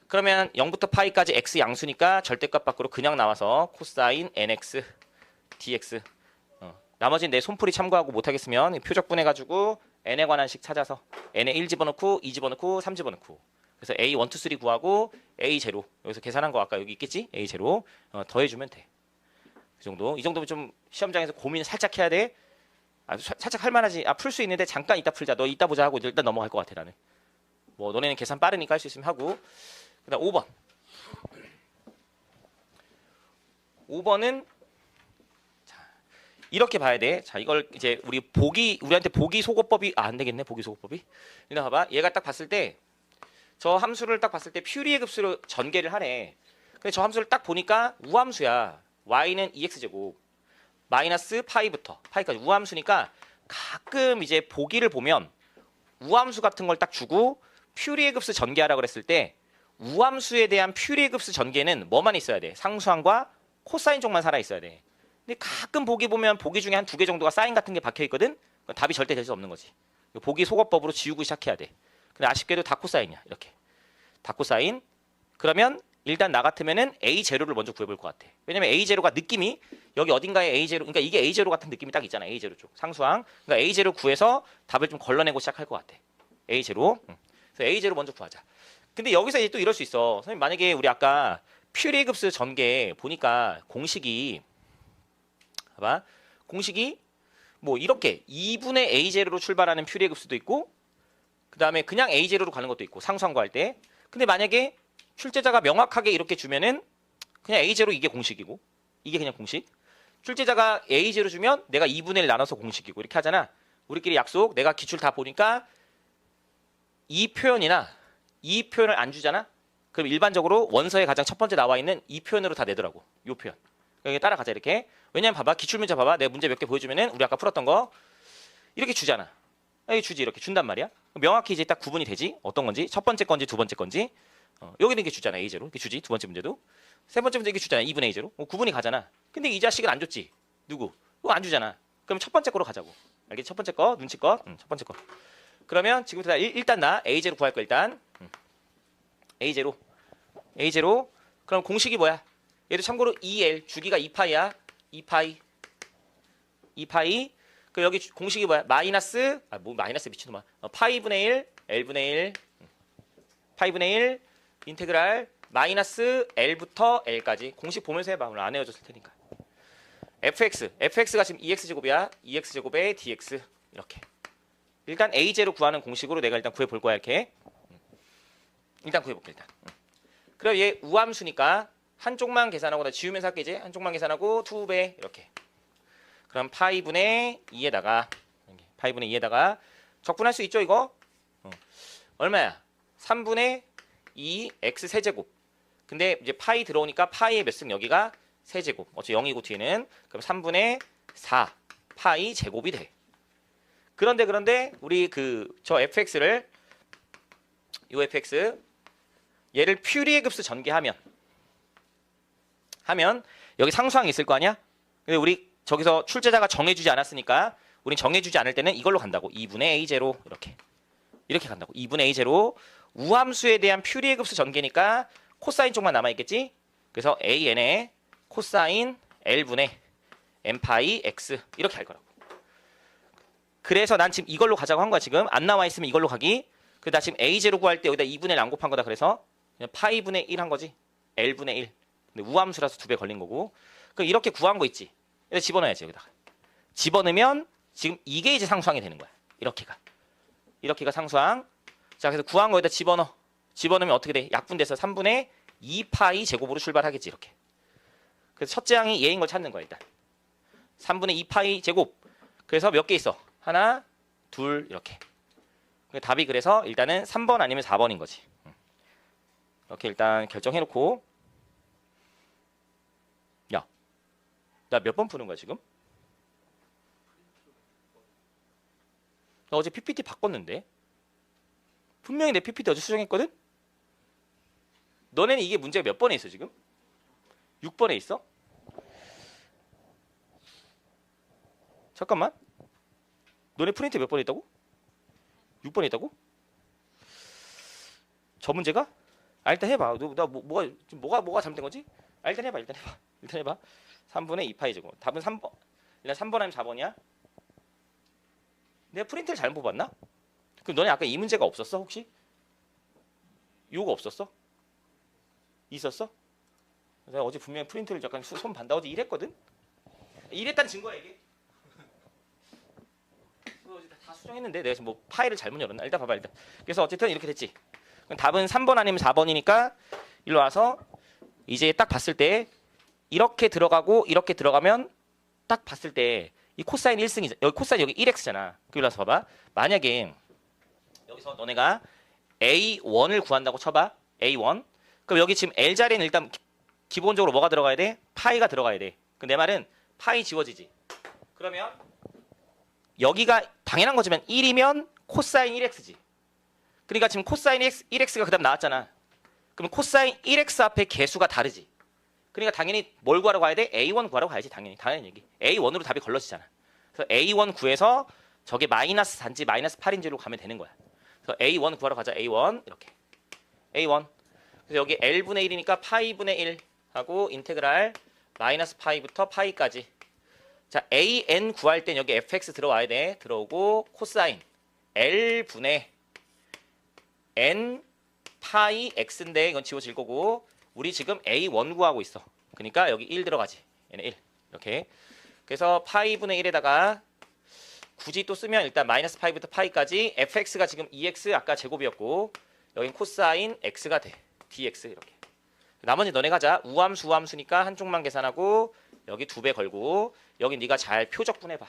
그러면 0부터 파이까지 x 양수니까 절대값 밖으로 그냥 나와서 코사인 nx dx. 나머지는 내 손풀이 참고하고 못하겠으면 표적분 해가지고 n에 관한 식 찾아서 n에 1 집어넣고 2 집어넣고 3 집어넣고 그래서 a 1, 2, 3 구하고 a 제로 여기서 계산한 거 아까 여기 있겠지? a 제로 더해주면 돼. 그 정도. 이 정도면 좀 시험장에서 고민을 살짝 해야 돼. 살짝 할 만하지. 풀 수 있는데 잠깐 이따 풀자. 너 이따 보자 하고 일단 넘어갈 것 같아 나는. 뭐 너네는 계산 빠르니까 할 수 있으면 하고. 그다음 5번. 5번은 이렇게 봐야 돼. 자, 이걸 이제 우리한테 보기 소거법이 안 되겠네. 보기 소거법이. 일단 봐봐. 얘가 딱 봤을 때 저 함수를 딱 봤을 때 퓨리의 급수로 전개를 하네. 근데 저 함수를 딱 보니까 우함수야. y는 2x제곱 마이너스 파이부터 파이까지 우함수니까 가끔 이제 보기를 보면 우함수 같은 걸 딱 주고 퓨리의 급수 전개하라고 그랬을 때 우함수에 대한 퓨리의 급수 전개는 뭐만 있어야 돼? 상수항과 코사인 쪽만 살아 있어야 돼. 근데 가끔 보기 보면 보기 중에 한 2개 정도가 사인 같은 게 박혀 있거든. 답이 절대 될 수 없는 거지. 보기 소거법으로 지우고 시작해야 돼. 근데 아쉽게도 다 코사인이야. 이렇게 다 코사인. 그러면 일단 나 같으면은 a0를 먼저 구해볼 것 같아. 왜냐면 a0가 느낌이 여기 어딘가에 a0 그러니까 이게 a0 같은 느낌이 딱 있잖아. a0 쪽 상수항. 그러니까 a0 구해서 답을 좀 걸러내고 시작할 것 같아. a0. 그래서 a0 먼저 구하자. 근데 여기서 이제 또 이럴 수 있어. 선생님 만약에 우리 아까 퓨리 급수 전개 보니까 공식이 봐봐. 공식이 뭐 이렇게 2분의 a0로 출발하는 퓨리 급수도 있고 그 다음에 그냥 a0로 가는 것도 있고 상수항 구할 때. 근데 만약에 출제자가 명확하게 이렇게 주면은 그냥 a0 이게 공식이고 이게 그냥 공식. 출제자가 a0 주면 내가 2분의 1 나눠서 공식이고 이렇게 하잖아. 우리끼리 약속. 내가 기출 다 보니까 이 표현이나 이 표현을 안 주잖아. 그럼 일반적으로 원서에 가장 첫 번째 나와 있는 이 표현으로 다 내더라고. 이 표현. 여기 따라가자 이렇게. 왜냐면 봐봐. 기출문제 봐봐. 내가 문제 몇 개 보여주면은 우리 아까 풀었던 거 이렇게 주잖아. 여기 주지 이렇게 준단 말이야. 명확히 이제 딱 구분이 되지. 어떤 건지 첫 번째 건지 두 번째 건지. 여기는 이게 주잖아. a0 이렇게 주지. 두 번째 문제도. 세 번째 문제 이게 주잖아. 2분의 a0 구분이 가잖아. 근데 이 자식은 안 줬지. 누구? 그거 안 주잖아. 그럼 첫 번째 거로 가자고. 알겠지? 첫 번째 거 눈치껏. 첫 번째 거. 그러면 지금부터 일단 나 a0 구할 거 일단. a0 그럼 공식이 뭐야? 얘도 참고로 2l 주기가 2파이야. 2파이. 그 여기 공식이 뭐야? 마이너스 뭐 마이너스 미친놈아. 파이분의 1 l분의 1 파이분의 1 인테그랄 마이너스 l부터 l까지. 공식 보면서 해봐. 오늘 안 외워줬을 테니까. fx가 지금 2x제곱이야. 2x제곱에 dx 이렇게. 일단 a0 구하는 공식으로 내가 일단 구해볼 거야. 이렇게. 일단 구해볼게 일단. 그럼 얘 우함수니까 한쪽만 계산하고 나 지우면서 할게 이제. 한쪽만 계산하고 2배 이렇게. 그럼 파이분의 2에다가 적분할 수 있죠 이거? 얼마야? 3분의 2 x 세제곱. 근데 이제 파이 들어오니까 파이의 몇 승 여기가 세제곱. 어차피 0이고 뒤에는. 그럼 3분의 4 파이 제곱이 돼. 그런데 우리 저 fx를 요 fx 얘를 퓨리의 급수 전개하면 여기 상수항이 있을 거 아니야? 근데 우리 저기서 출제자가 정해주지 않았으니까 우린 정해주지 않을 때는 이걸로 간다고. 2분의 a0 이렇게 간다고. 2분의 a0 우함수에 대한 퓨리의 급수 전개니까 코사인 쪽만 남아있겠지? 그래서 an에 코사인 l분의 n파이 x 이렇게 할 거라고. 그래서 난 지금 이걸로 가자고 한 거야. 지금 안 나와 있으면 이걸로 가기. 나 지금 a0 구할 때 여기다 2분의 1 안 곱한 거다. 그래서 그냥 파이분의 1 한 거지. l분의 1. 근데 우함수라서 2배 걸린 거고. 그럼 이렇게 구한 거 있지. 여기다 집어넣어야지. 여기다가. 집어넣으면 지금 이게 이제 상수항이 되는 거야. 이렇게가 상수항. 자, 그래서 구한 거에다 집어넣어. 집어넣으면 어떻게 돼? 약분돼서 3분의 2파이 제곱으로 출발하겠지. 이렇게. 그래서 첫째 항이 얘인 걸 찾는 거야. 일단 3분의 2파이 제곱. 그래서 몇 개 있어? 하나, 둘, 이렇게. 답이 그래서 일단은 3번 아니면 4번인 거지. 이렇게 일단 결정해놓고. 야, 나 몇 번 푸는 거야 지금? 나 어제 PPT 바꿨는데 분명히 내 PPT 어제 수정했거든? 너네는 이게 문제가 몇 번에 있어 지금? 6번에 있어? 잠깐만. 너네 프린트 몇 번에 있다고? 6번에 있다고? 저 문제가? 아, 일단 해봐. 나 뭐가 잘못된 거지? 아, 일단 해봐. 3분의 2파이 제곱. 답은 3번. 일단 3번 아니면 4번이야? 내가 프린트를 잘못 봤나? 그럼 너네 아까 이 문제가 없었어 혹시? 요거 없었어? 있었어? 내가 어제 분명히 프린트를 잠깐 손 반다 어제 이랬거든? 이랬다는 증거야 이게. 어제 다 수정했는데 내가 지금 뭐 파일을 잘못 열었나? 일단 봐봐 일단. 그래서 어쨌든 이렇게 됐지. 그럼 답은 3번 아니면 4번이니까 일로 와서 이제 딱 봤을 때 이렇게 들어가고 이렇게 들어가면 딱 봤을 때 이 코사인 1승이잖아. 여기 코사인 여기 1x잖아. 그리고 와서 봐봐. 만약에 여기서 너네가 A1을 구한다고 쳐봐. A1. 그럼 여기 지금 L 자리는 일단 기본적으로 뭐가 들어가야 돼? 파이가 들어가야 돼. 그럼 내 말은 파이 지워지지. 그러면 여기가 당연한 거지만 1이면 코사인 1x지. 그러니까 지금 코사인 1x가 그 다음 나왔잖아. 그럼 코사인 1x 앞에 개수가 다르지. 그러니까 당연히 뭘 구하러 가야 돼? A1 구하러 가야지. 당연히 얘기. A1으로 답이 걸러지잖아. 그래서 A1 구해서 저게 마이너스 단지 마이너스 8인지로 가면 되는 거야. 그래서 A1 구하러 가자. A1 이렇게. A1. 그래서 여기 L분의 1이니까 파이분의 1 하고 인테그랄 마이너스 파이부터 파이까지. 자, AN 구할 땐 여기 fx 들어와야 돼. 들어오고 코사인 L분의 N 파이 x인데 이건 지워질 거고 우리 지금 A1 구하고 있어. 그러니까 여기 1 들어가지. 얘는 1. 이렇게. 그래서 파이분의 1에다가 굳이 또 쓰면 일단 마이너스 파이부터 파이까지 fx가 지금 2x 아까 제곱이었고 여긴 코사인 x가 돼. dx 이렇게. 나머지 너네 가자. 우함수 우함수니까 한쪽만 계산하고 여기 2배 걸고 여기 네가 잘 표적분 해봐.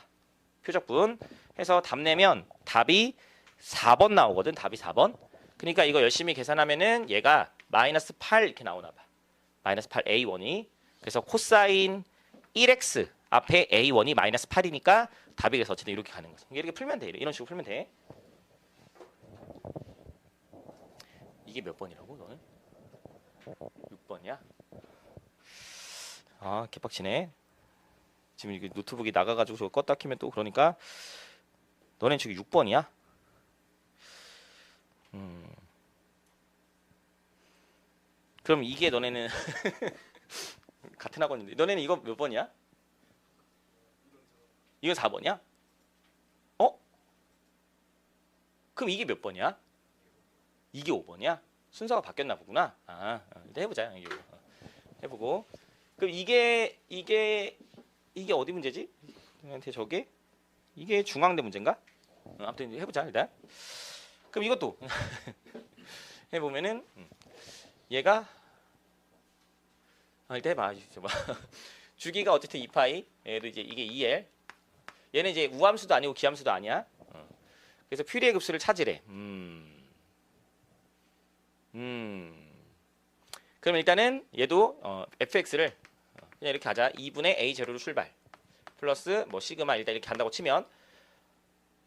표적분 해서 답 내면 답이 4번 나오거든. 답이 4번. 그러니까 이거 열심히 계산하면은 얘가 마이너스 8 이렇게 나오나 봐. 마이너스 8 A1이. 그래서 코사인 1x 앞에 A1이 마이너스 8이니까 답이 그래서 어쨌든 이렇게 가는 거지. 이렇게 풀면 돼. 이런 식으로 풀면 돼. 이게 몇 번이라고 너는? 6번이야? 아, 개빡치네. 지금 이게 노트북이 나가가지고 저거 껐다 키면 또 그러니까 너넨 지금 6번이야? 그럼 이게 너네는 같은 학원인데 너네는 이거 몇 번이야? 이거 4번이야? 어? 그럼 이게 몇 번이야? 이게 5번이야? 순서가 바뀌었나 보구나. 일단 해보자. 해보고. 그럼 이게 어디 문제지? 한테 저게? 이게 중앙대 문제인가? 아무튼 해보자 일단. 그럼 이것도 해보면은 얘가 일단 해봐. 주기가 어쨌든 2파이. 얘도 이제 이게 2L. 얘는 이제 우함수도 아니고 기함수도 아니야. 그래서 퓨리의 급수를 찾으래. 그럼 일단은 얘도 fx를 그냥 이렇게 하자. 2분의 a 제로로 출발. 플러스 뭐 시그마 일단 이렇게 한다고 치면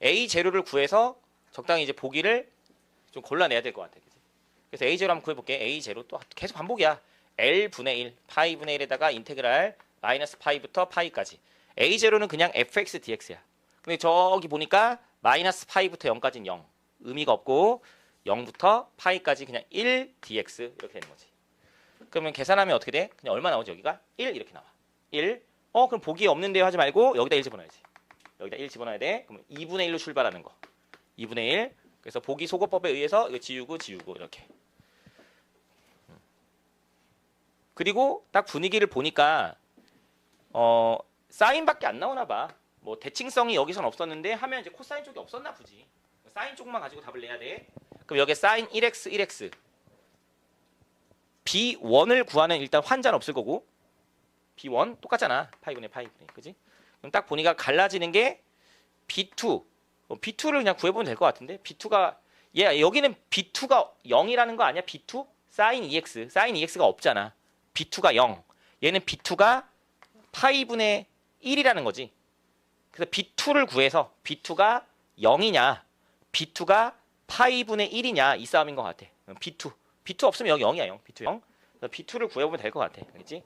a 제로를 구해서 적당히 이제 보기를 좀 골라내야 될 것 같아. 그치? 그래서 a 제로 한번 구해볼게. a 제로 또 계속 반복이야. L분의 1, 파이분의 1에다가 인테그랄 마이너스 파이부터 파이까지. a 제로는 그냥 fx dx야. 근데 저기 보니까 마이너스 파이부터 0까지는 0. 의미가 없고 0부터 파이까지 그냥 1 dx 이렇게 되는 거지. 그러면 계산하면 어떻게 돼? 그냥 얼마 나오지 여기가? 1 이렇게 나와. 1. 그럼 보기에 없는데요 하지 말고 여기다 1 집어넣어야지. 여기다 1 집어넣어야 돼. 그러면 2분의 1로 출발하는 거. 2분의 1 그래서 보기 소거법에 의해서 이거 지우고 이렇게. 그리고 딱 분위기를 보니까 사인밖에 안 나오나 봐. 뭐 대칭성이 여기선 없었는데 하면 이제 코사인 쪽이 없었나 보지. 사인 쪽만 가지고 답을 내야 돼. 그럼 여기에 사인 1x 1x B1을 구하는 일단 환자는 없을 거고 B1 똑같잖아. 파이분의 파이분의. 그지? 그럼 딱 보니까 갈라지는 게 B2. B2를 그냥 구해보면 될 것 같은데 B2가 여기는 B2가 0이라는 거 아니야? B2? 사인 2x. 사인 2x가 없잖아. B2가 0. 얘는 B2가 파이분의 1이라는 거지. 그래서 B2를 구해서 B2가 0이냐 B2가 파이분의 1이냐 이 싸움인 것 같아. B2. B2 없으면 여기 0이야. 0. B2 0. 그래서 B2를 구해보면 될 것 같아. 알겠지?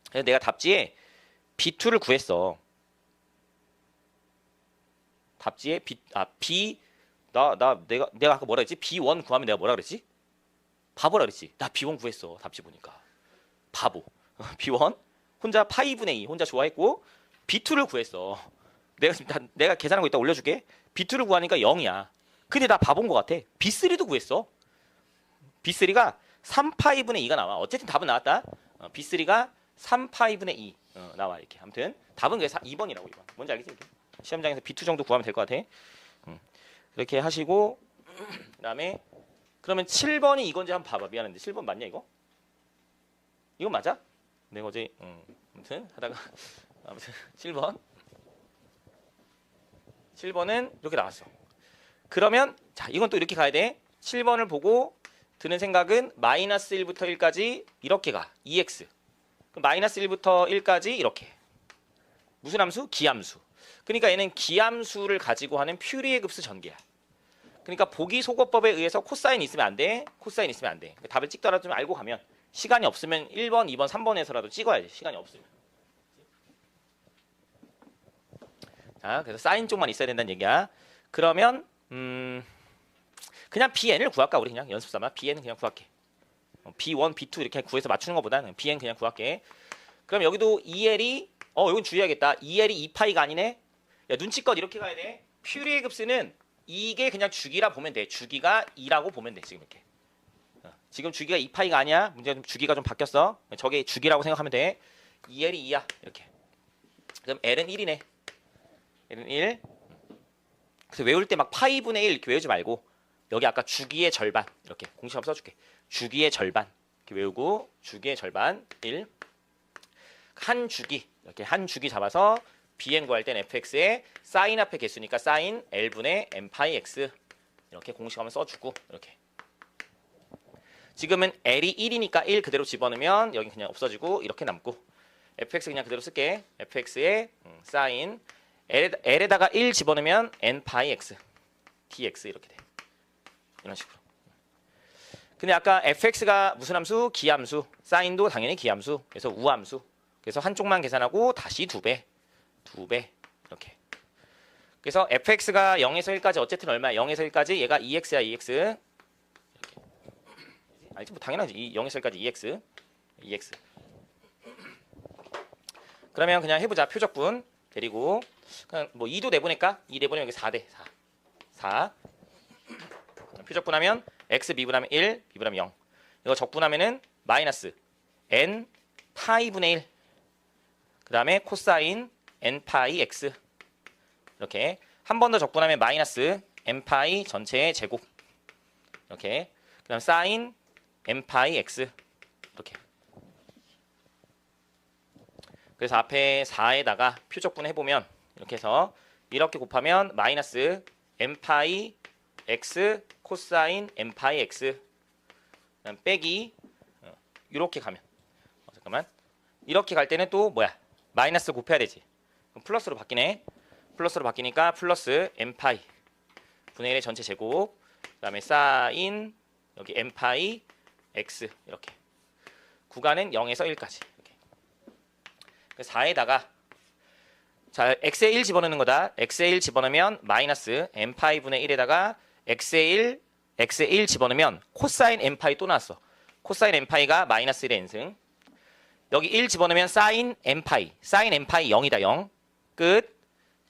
그래서 내가 답지에 B2를 구했어. 답지에 내가 아까 뭐라 그랬지? B1 구하면 내가 뭐라 그랬지? 바보라 그랬지. 나 B1 구했어. 답지 보니까. 바보. B1 혼자 파이분의 2 혼자 좋아했고 B2를 구했어. 내가 계산한 거 이따 올려줄게. B2를 구하니까 0이야. 근데 나 바본 것 같아. B3도 구했어. B3가 3파이분의 2가 나와. 어쨌든 답은 나왔다. B3가 3파이분의 2 나와 이렇게. 아무튼 답은 그게 2번이라고 2번. 뭔지 알겠지? 이렇게. 시험장에서 B2 정도 구하면 될 것 같아. 이렇게 하시고 그다음에 그러면 7번이 이건지 한번 봐봐. 미안한데 7번 맞냐 이거? 이거 맞아? 내가 어제 아무튼 하다가 아무튼 7번은 이렇게 나왔어. 그러면 자 이건 또 이렇게 가야 돼. 7번을 보고 드는 생각은 마이너스 1부터 1까지 이렇게 가. 2x. 그럼 마이너스 1부터 1까지 이렇게. 무슨 함수? 기함수. 그러니까 얘는 기함수를 가지고 하는 퓨리에 급수 전개야. 그러니까 보기 소거법에 의해서 코사인 있으면 안 돼. 코사인 있으면 안 돼. 답을 찍더라도 좀 알고 가면 시간이 없으면 1번, 2번, 3번에서라도 찍어야지. 시간이 없으면. 자, 그래서 사인 쪽만 있어야 된다는 얘기야. 그러면 그냥 BN을 구할까? 우리 그냥 연습 삼아 BN은 그냥 구할게. B1, B2 이렇게 구해서 맞추는 것보다는 BN 그냥 구할게. 그럼 여기도 EL이 이건 주의하겠다. EL이 2파이가 아니네. 야, 눈치껏 이렇게 가야 돼. 퓨리의 급수는 이게 그냥 주기라 보면 돼. 주기가 2라고 보면 돼. 지금 이렇게. 지금 주기가 2파이가 아니야. 문제가 좀 주기가 좀 바뀌었어. 저게 주기라고 생각하면 돼. EL이 2야. 이렇게. 그럼 L은 1이네. L은 1. 그래서 외울 때 막 파이분의 1 이렇게 외우지 말고 여기 아까 주기의 절반 이렇게 공식 한번 써줄게. 주기의 절반 이렇게 외우고 주기의 절반 1. 한 주기 이렇게 한 주기 잡아서 bn 구할 땐 fx에 사인 앞에 개수니까 사인 l분의 n 파이 x 이렇게 공식 한번 써주고 이렇게. 지금은 l이 1이니까 1 그대로 집어넣으면 여기 그냥 없어지고 이렇게 남고 fx 그냥 그대로 쓸게. fx에 사인 l에다가 1 집어넣으면 n 파이 x dx 이렇게 돼. 이런 식으로. 근데 아까 fx가 무슨 함수? 기함수. 사인도 당연히 기함수. 그래서 우함수. 그래서 한쪽만 계산하고 다시 2배 이렇게. 그래서 fx가 0에서 1까지 어쨌든 얼마야? 0에서 1까지 얘가 2x야 2x 이렇게. 알지? 뭐 당연하지. 0에서 1까지 2x 그러면 그냥 해보자. 표적분 데리고 그냥 뭐 2도 내보낼까? 2 내보내면 여기 4대 4 표적분하면 x 미분하면 1 미분하면 0 이거 적분하면은 마이너스 n 파이분의 1 그 다음에 코사인 n 파이 x 이렇게 한 번 더 적분하면 마이너스 n 파이 전체의 제곱 이렇게 그 다음 사인 n 파이 x 이렇게. 그래서 앞에 4에다가 표적분 해보면 이렇게 해서 이렇게 곱하면 마이너스 n 파이 x 코사인 n 파이 x 그다음 빼기 이렇게 가면 잠깐만 이렇게 갈 때는 또 뭐야? 마이너스 곱해야 되지. 그럼 플러스로 바뀌네. 플러스로 바뀌니까 플러스 n파이 분의 1의 전체 제곱 그다음에 사인 여기 n파이 x 이렇게. 구간은 0에서 1까지 이렇게. 4에다가 자 x에 1 집어넣는 거다. x에 1 집어넣으면 마이너스 n파이 분의 1에다가 x에 1 집어넣으면 코사인 n파이 또 나왔어. 코사인 n파이가 마이너스 1의 n승. 여기 1 집어넣으면 사인 n파이. 사인 n파이 0이다. 0. 끝.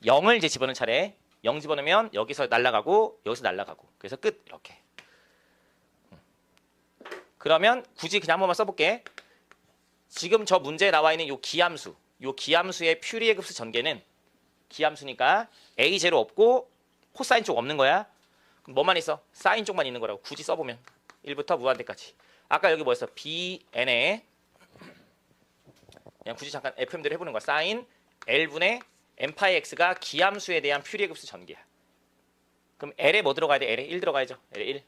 0을 이제 집어넣은 차례. 0 집어넣으면 여기서 날아가고 여기서 날아가고 그래서 끝 이렇게. 그러면 굳이 그냥 한 번만 써볼게. 지금 저 문제에 나와 있는 요 기함수의 퓨리에 급수 전개는 기함수니까 A0 없고 코사인 쪽 없는 거야. 그럼 뭐만 있어? 사인 쪽만 있는 거라고 굳이 써보면 1부터 무한대까지. 아까 여기 뭐였어? BN에 그냥 굳이 잠깐 FM대로 해보는 거야. 사인 L분의 n파이 x가 기함수에 대한 퓨리에 급수 전개야. 그럼 L에 뭐 들어가야 돼? L에 1 들어가야죠. L에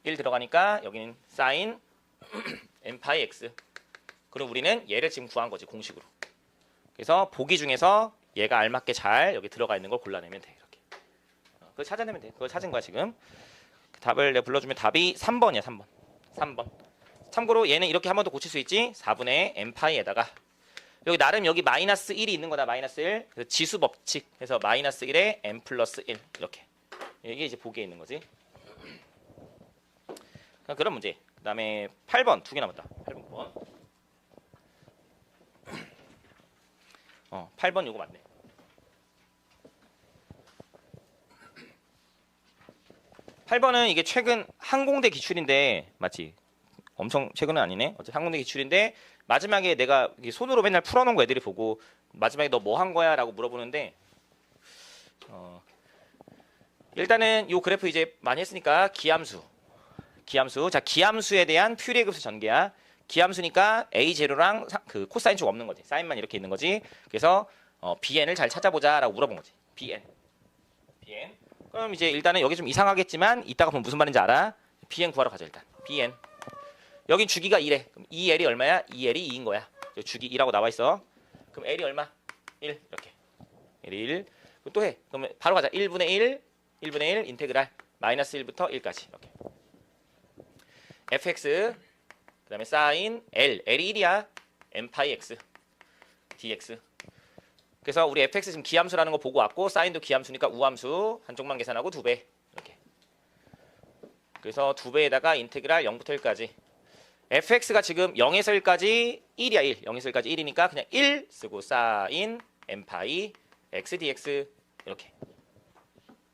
1 들어가니까 여기는 사인 n파이 x. 그리고 우리는 얘를 지금 구한 거지 공식으로. 그래서 보기 중에서 얘가 알맞게 잘 여기 들어가 있는 걸 골라내면 돼. 이렇게. 그걸 찾아내면 돼. 그걸 찾은 거야 지금. 답을 내가 불러주면 답이 3번이야. 3번. 참고로 얘는 이렇게 한 번 더 고칠 수 있지. 4분의 n파이에다가 여기 나름 여기 마이너스 1이 있는 거다. 마이너스 1. 그래서 지수 법칙. 해서 마이너스 1에 n 플러스 1 이렇게. 이게 이제 보기에 있는 거지. 그런 문제. 그 다음에 8번 2개 남았다. 8번. 8번 이거 맞네. 8번은 이게 최근 항공대 기출인데 맞지? 엄청 최근은 아니네. 어차피 항공대 기출인데 마지막에 내가 손으로 맨날 풀어놓은 거 애들이 보고 마지막에 너 뭐 한 거야? 라고 물어보는데 일단은 요 그래프 이제 많이 했으니까 기함수. 자, 기함수에 대한 퓨리에 급수 전개야. 기함수니까 A0랑 그 코사인 쪽 없는 거지. 사인만 이렇게 있는 거지. 그래서 BN을 잘 찾아보자라고 물어본 거지. BN. 그럼 이제 일단은 여기 좀 이상하겠지만 이따가 보면 무슨 말인지 알아? BN 구하러 가자 일단. BN. 여긴 주기가 2래. 그럼 2L이 얼마야? 2L이 2인 거야. 주기 2라고 나와 있어. 그럼 L이 얼마? 1 이렇게. L이 1. 그럼 또 해. 그러면 바로 가자. 1분의 1 인테그랄 마이너스 1부터 1까지 이렇게. fx 그다음에 사인 L이 1이야. n파이 x dx. 그래서 우리 fx 지금 기함수라는 거 보고 왔고 사인도 기함수니까 우함수 한쪽만 계산하고 2배 이렇게. 그래서 2배에다가 인테그랄 0부터 1까지. fx가 지금 0에서 1까지 1이야. 1. 0에서 1까지 1이니까 그냥 1 쓰고 사인 n파이 x dx 이렇게.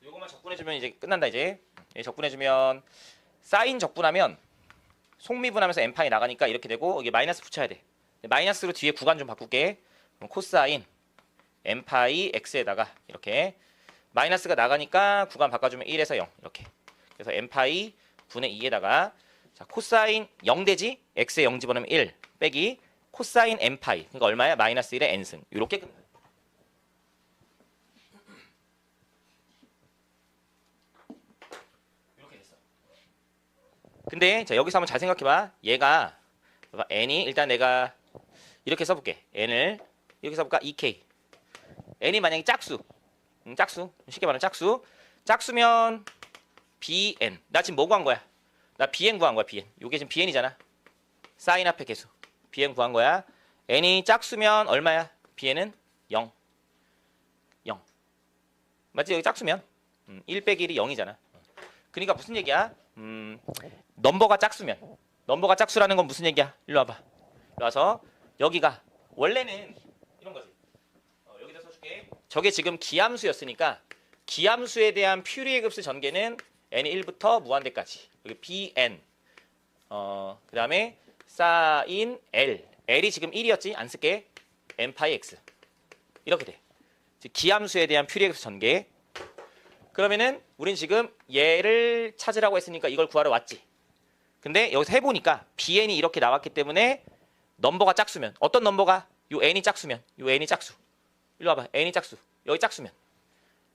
요거만 적분해주면 이제 끝난다 이제. 적분해주면 사인 적분하면 속미분하면서 n파이 나가니까 이렇게 되고 이게 마이너스 붙여야 돼. 마이너스로 뒤에 구간 좀 바꿀게. 그럼 코사인 n파이 x에다가 이렇게 마이너스가 나가니까 구간 바꿔주면 1에서 0 이렇게. 그래서 n파이 분의 2에다가 자 코사인 0 되지? x에 0 집어넣으면 1 빼기 코사인 n파이 그러니까 얼마야? 마이너스 1의 n승. 이렇게 끝나. 이렇게 됐어. 근데 자 여기서 한번 잘 생각해봐. 얘가 n이 일단 내가 이렇게 써볼게. n을 이렇게 써볼까? 2k. n이 만약에 짝수. 쉽게 말하면 짝수면 bn. 나 지금 뭐 구한 거야? 나 bn 구한 거야. bn. 요게 지금 bn이잖아. 사인 앞에 개수. bn 구한 거야. n이 짝수면 얼마야? bn은 0. 맞지? 여기 짝수면 1 빼기 1이 0이잖아. 그러니까 무슨 얘기야? 넘버가 짝수면. 넘버가 짝수라는 건 무슨 얘기야? 일로 와봐. 일로 와서 여기가 원래는 이런 거지. 여기다 써줄게. 저게 지금 기함수였으니까 기함수에 대한 퓨리에 급수 전개는 n이 1부터 무한대까지. 여기 bn. 그 다음에 사인 l. l이 지금 1이었지? 안 쓸게. n파이 x. 이렇게 돼. 기함수에 대한 퓨리에 급수 전개. 그러면은 우린 지금 얘를 찾으라고 했으니까 이걸 구하러 왔지. 근데 여기서 해보니까 bn이 이렇게 나왔기 때문에 넘버가 짝수면 어떤 넘버가? 요 n이 짝수면 요 n이 짝수. 일로 와봐. n이 짝수. 여기 짝수면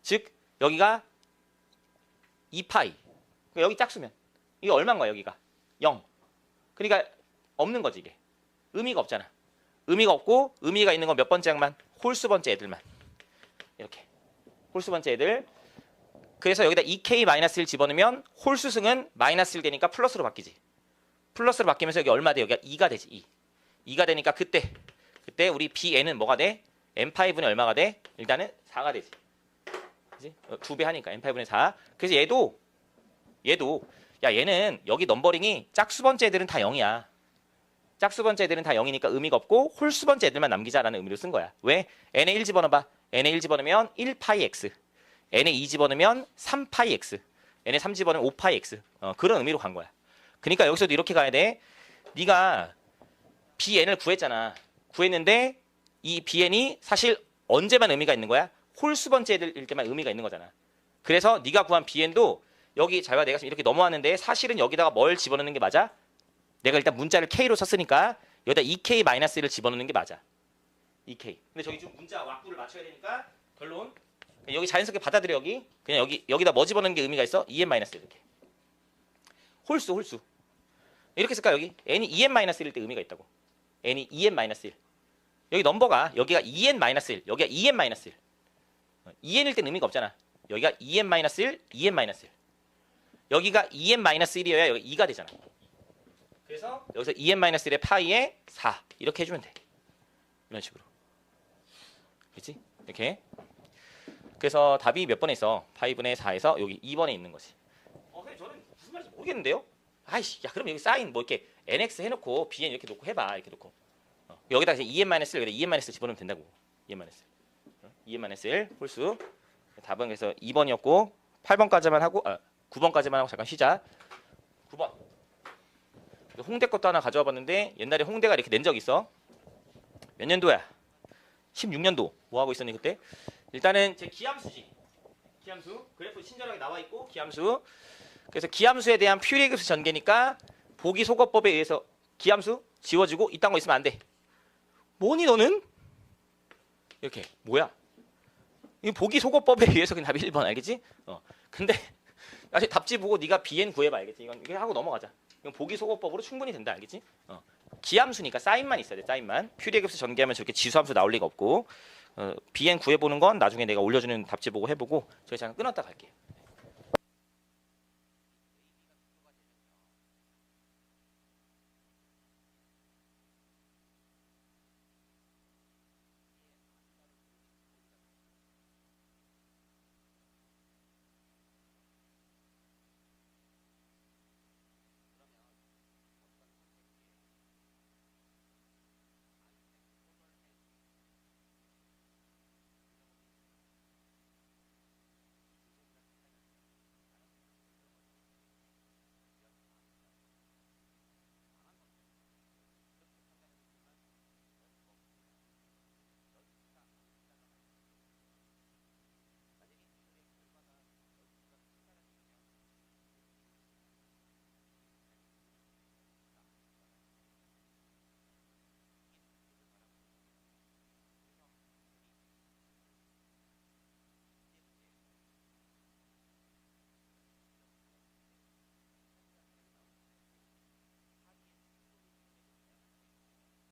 즉 여기가 2파이. 여기 짝수면 이게 얼마인 거야? 여기가 0. 그러니까 없는 거지 이게. 의미가 없잖아. 의미가 없고 의미가 있는 건 몇 번째 양만? 홀수 번째 애들만. 이렇게 홀수 번째 애들. 그래서 여기다 2k-1 집어넣으면 홀수승은 마이너스 1 되니까 플러스로 바뀌지. 플러스로 바뀌면서 여기 얼마 돼? 여기가 2가 되지. 2가 되니까 그때 우리 bn은 뭐가 돼? n파이분의 얼마가 돼? 일단은 4가 되지. 그지? 2배 하니까 n파이분의 4. 그래서 얘도 야 얘는 여기 넘버링이 짝수 번째 애들은 다 0이야. 짝수 번째 애들은 다 0이니까 의미가 없고 홀수 번째 애들만 남기자라는 의미로 쓴 거야. 왜? n에 1 집어넣어봐. n에 1 집어넣으면 1파이 x. n에 2 집어넣으면 3파이 x, n에 3 집어넣으면 5파이 x. 그런 의미로 간 거야. 그러니까 여기서도 이렇게 가야 돼. 네가 bn을 구했잖아. 구했는데 이 bn이 사실 언제만 의미가 있는 거야? 홀수 번째일 때만 의미가 있는 거잖아. 그래서 네가 구한 bn도 여기 잘 봐. 내가 지금 이렇게 넘어왔는데 사실은 여기다가 뭘 집어넣는 게 맞아? 내가 일단 문자를 k로 썼으니까 여기다 2k-1을 집어넣는 게 맞아. 2k. 근데 저기 좀 문자 왁구를 맞춰야 되니까 결론 여기 자연스럽게 받아들여. 여기 그냥 여기다 뭐 집어넣는 게 의미가 있어? 2n-1 이렇게. 홀수. 이렇게 쓸까? 여기 n이 2n-1일 때 의미가 있다고. n이 2n-1. 여기 넘버가 여기가 2n-1, 여기가 2n-1. 2n일 땐 의미가 없잖아. 여기가 2n-1, 2n-1. 여기가 2n-1이어야 여기 2가 되잖아. 그래서 여기서 2n-1의 파이에 4 이렇게 해주면 돼. 이런 식으로. 그렇지? 이렇게. 그래서 답이 몇 번에 있어? 파이분의 4에서 여기 2번에 있는 거지. 근데 저는 무슨 말인지 모르겠는데요? 아이씨, 야 그럼 여기 사인 뭐 이렇게 nx 해놓고 bn 이렇게 놓고 해봐. 이렇게 놓고 여기다 이제 2n-1 여기다 2n-1 집어넣으면 된다고. 2n-1 2n-1 홀수. 답은 그래서 2번이었고 8번까지만 하고 9번까지만 하고 잠깐 쉬자. 9번. 홍대 것도 하나 가져와 봤는데 옛날에 홍대가 이렇게 낸 적 있어. 몇 년도야? 16년도. 뭐 하고 있었니 그때? 일단은 제 기함수지. 기함수. 그래프 친절하게 나와 있고 기함수. 그래서 기함수에 대한 퓨리급수 전개니까 보기 소거법에 의해서 기함수 지워지고 이딴 거 있으면 안 돼. 뭐니 너는? 이렇게. 뭐야? 이 보기 소거법에 의해서 그냥 답이 1번 알겠지? 근데 나중에 답지 보고 네가 bn 구해봐 알겠지? 이건 이렇게 하고 넘어가자. 이건 보기 소거법으로 충분히 된다 알겠지? 기함수니까 사인만 있어야 돼. 사인만. 퓨리의 급수 전개하면 저렇게 지수함수 나올 리가 없고 bn 구해보는 건 나중에 내가 올려주는 답지 보고 해보고 저희 잠깐 끊었다 갈게요.